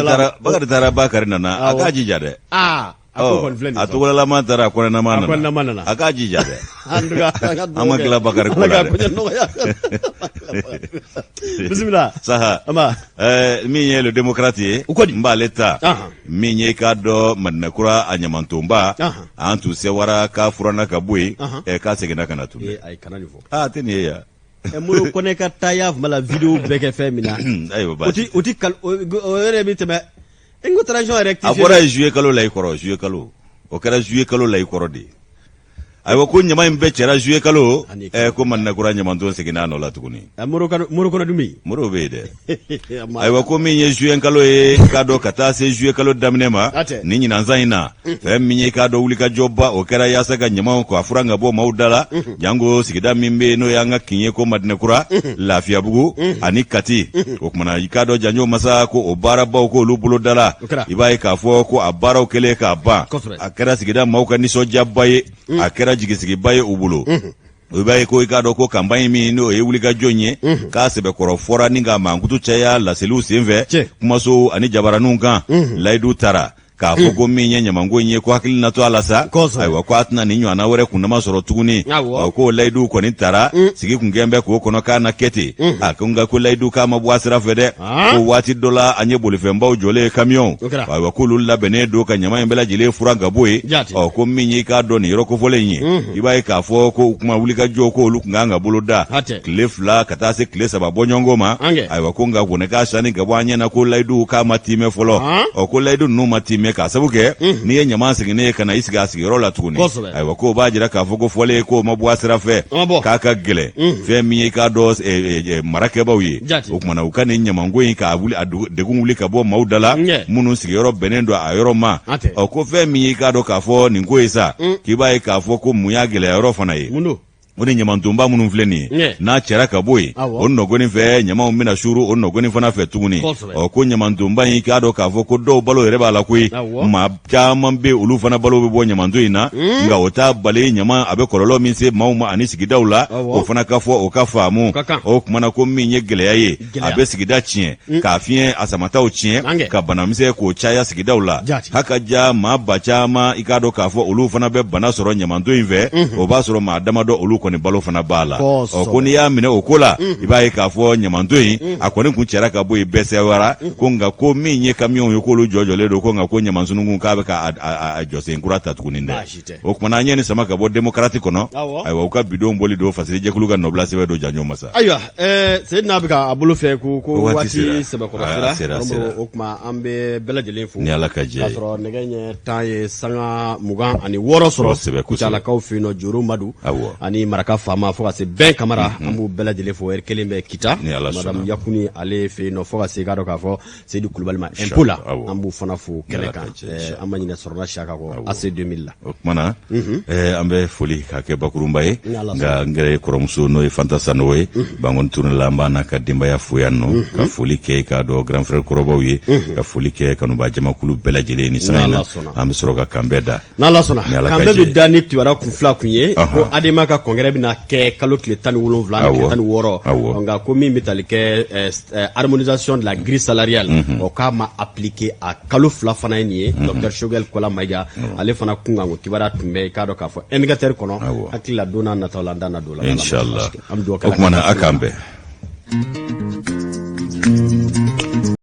la. Bakari taara Bakari nana a k'a jija dɛ. A tɔgɔlama taara a kɔnɛnama nana a k'a jija dɛ. An ma tila Bakari ko la dɛ. Bisimila. Saha min ye le démocrate ye n b'ale ta min ye k'a dɔn Madinakura a ɲamantonba an tun sewara k'a furanna ka bɔ yen k'a seginna ka na tun. Ayi kana nin fɔ. A tɛ nin ye yan. Mori Kɔnɛ ka taa y'a fama la vidéo bɛɛ kɛ fɛn min na. O ti o yɛrɛ bi tɛmɛ. Ingo transition rectifier. A bɔra juillet kalo la i kɔrɔ juillet kalo. O kɛra juillet kalo la i kɔrɔ de. Ayiwa ko ɲama in bɛɛ cɛra juillet kalo ko Madinakura ɲamanton seginna a nɔ la tuguni. Mori kɔnɔ dun bɛ yen. Mori bɛ yen dɛ. Ayiwa ko min ye juillet kalo ye k'a dɔn ka taa se juillet kalo daminɛ ma ni ɲinansan in na fɛn min ye k'a dɔn wulikajɔba o kɛra yaasa ka ɲamaw ko a furan ka bɔ maaw da la jango sigida min bɛ yen n'o y'an ka kin ye ko Madinakura Lafiyabugu ani Kati o kumana i k'a dɔn janjo masa ko o baarabaw ko olu bolo da la i b'a ye k'a fɔ ko a baaraw kɛlen k'a ban a kɛra sigida maaw ka nisɔndiyaba ye a kɛra jigisigiba ye u bolo o b'a ye ko i k'a dɔn ko campagne min n'o ye wulikajɔ ye k'a sɛbɛkɔrɔ fɔra ni ka mankutu caya laseliw senfɛ kumaso ani jabaraninw kan layidu taara k'a fɔ ko min ye ɲamanko in ye ko hakili na to a la sa ayiwa ko a tɛna nin ɲɔgɔnna wɛrɛ kunnama sɔrɔ tuguni ko layidu kɔni taara sigi kun kɛn bɛ k'o kɔnɔ k'a na kɛ ten ko nka ko layidu k'a ma bɔ a sira fɛ dɛ ko waati dɔ la an ye bolifɛnbaw jɔlen kamiyɔn ayiwa k'olu labɛnnen don ka ɲama in bɛɛ lajɛlen furan ka bɔ yen ko min ye k'a dɔn nin yɔrɔ kofɔlen in ye i b'a ye k'a fɔ ko kuma wulikajɔ ko olu kun kan ka bolo da tile 2 ka taa se tile 3 bɔɲɔgɔnko ma ayiwa ko nka kɔni k'a sani ka bɔ an ɲɛna ko layidu k'a ma timɛ fɔlɔ ko layidu ninnu ma timɛ k'a sabu kɛ n'i ye ɲama sigilen ka na i sigi a sigiyɔrɔ la tuguni ayiwa ko b'a jira k'a fɔ ko fɔlen ko ma bɔ a sira fɛ k'a ka gɛlɛn fɛn min ye k'a dɔn marakɛbaw ye o kumana u ka nin ɲamanko in k'a wuli a degun wuli ka bɔ maaw da la minnu sigiyɔrɔ bɛnnen don a yɔrɔ ma ko fɛn min ye k'a dɔn k'a fɔ nin ko ye sa k'i b'a ye k'a fɔ ko mun y'a gɛlɛya yɔrɔ fana ye o ni ɲamantonba minnu filɛ nin ye n'a cɛra ka bɔ yen o nɔgɔnin fɛ ɲamaw bɛna suru o nɔgɔnin fana fɛ tuguni ko ɲamantonba in k'a dɔn k'a fɔ ko dɔw balo yɛrɛ b'a la koyi maa caman bɛ olu fana balo bɛ bɔ ɲamanton in na nka o t'a bali ɲama a bɛ kɔlɔlɔ min se maaw ma ani sigidaw la o fana ka fɔ o ka faamu o kumana ko min ye gɛlɛya ye a bɛ sigida tiɲɛ k'a fiɲɛ a samataw tiɲɛ ka banamisɛn k'o caya sigidaw la hakaja maa ba caman i k'a dɔn k'a fɔ olu fana bɛ bana sɔrɔ ɲamanton in fɛ o b'a sɔrɔ maa damadɔ olu kɔni balo fana b'a la ko n'i y'a minɛ o ko la i b'a ye k'a fɔ ɲamanton in a kɔni kun cɛra ka bɔ yen bɛɛ sɛwara ko nka ko min ye kamiyɔnw ye k'olu jɔjɔlen don ko nka ko ɲamansununkun k'a bɛ ka jɔsen kura ta tuguni dɛ o kumana an ye nin sama ka bɔ démocrate kɔnɔ ayiwa u ka bidon boli don fasilijɛkulu ka nɔbila sɛbɛn don janjo masa ayiwa Seydina bɛ ka a bolo fɛ ko waati sɛbɛkɔrɔ sera o kuma an bɛ bɛɛ lajɛlen fo ni Ala ka jɛ k'a sɔrɔ nɛgɛ ɲɛ 10 ye sanga 26 sɔrɔ Kucalakaw fɛ yen nɔ Joro Madu ani Maraka Fama fo ka se bɛn Kamara an b'u bɛɛ lajɛlen fo heure kelen bɛ Kita madame Yakuni ale fɛ yen nɔ fo ka se k'a dɔn k'a fɔ Seydou Kulubali ma impôt la an b'u fana fo kɛnɛ kan an ma ɲinɛ Sɔrɔna Siyaka kɔ AC 2000 la o kumana an bɛ foli k'a kɛ bakurunba ye nka n gɛrɛ kɔrɔmuso n'o ye Fanta Sanogo ye Bangoni Touré la an b'a n'a ka denbaya fo yan nɔ ka foli kɛ k'a dɔn grand frère kɔrɔbaw ye ka foli kɛ kanuba jamakulu bɛɛ lajɛlen ni sanga in na an bɛ sɔrɔ ka kan bɛɛ da n'Ala sɔnna kan bɛɛ bɛ da ni kibaruya kun fila kun ye ko ADEMA ka congrès bɛna kɛ kalo tile 17 ani tile 16 nka ko min bɛ tali kɛ harmonisation de la grille salariale o k'a ma appliquer a kalo fila fana ye nin ye Dr Shogel Kola Mayiga ale fana kun kan ko kibaruya tun bɛ k'a dɔn k'a fɔ indicateur kɔnɔ hakili la don n'a nataw la an da na don la inchallah o kumana a k'an bɛn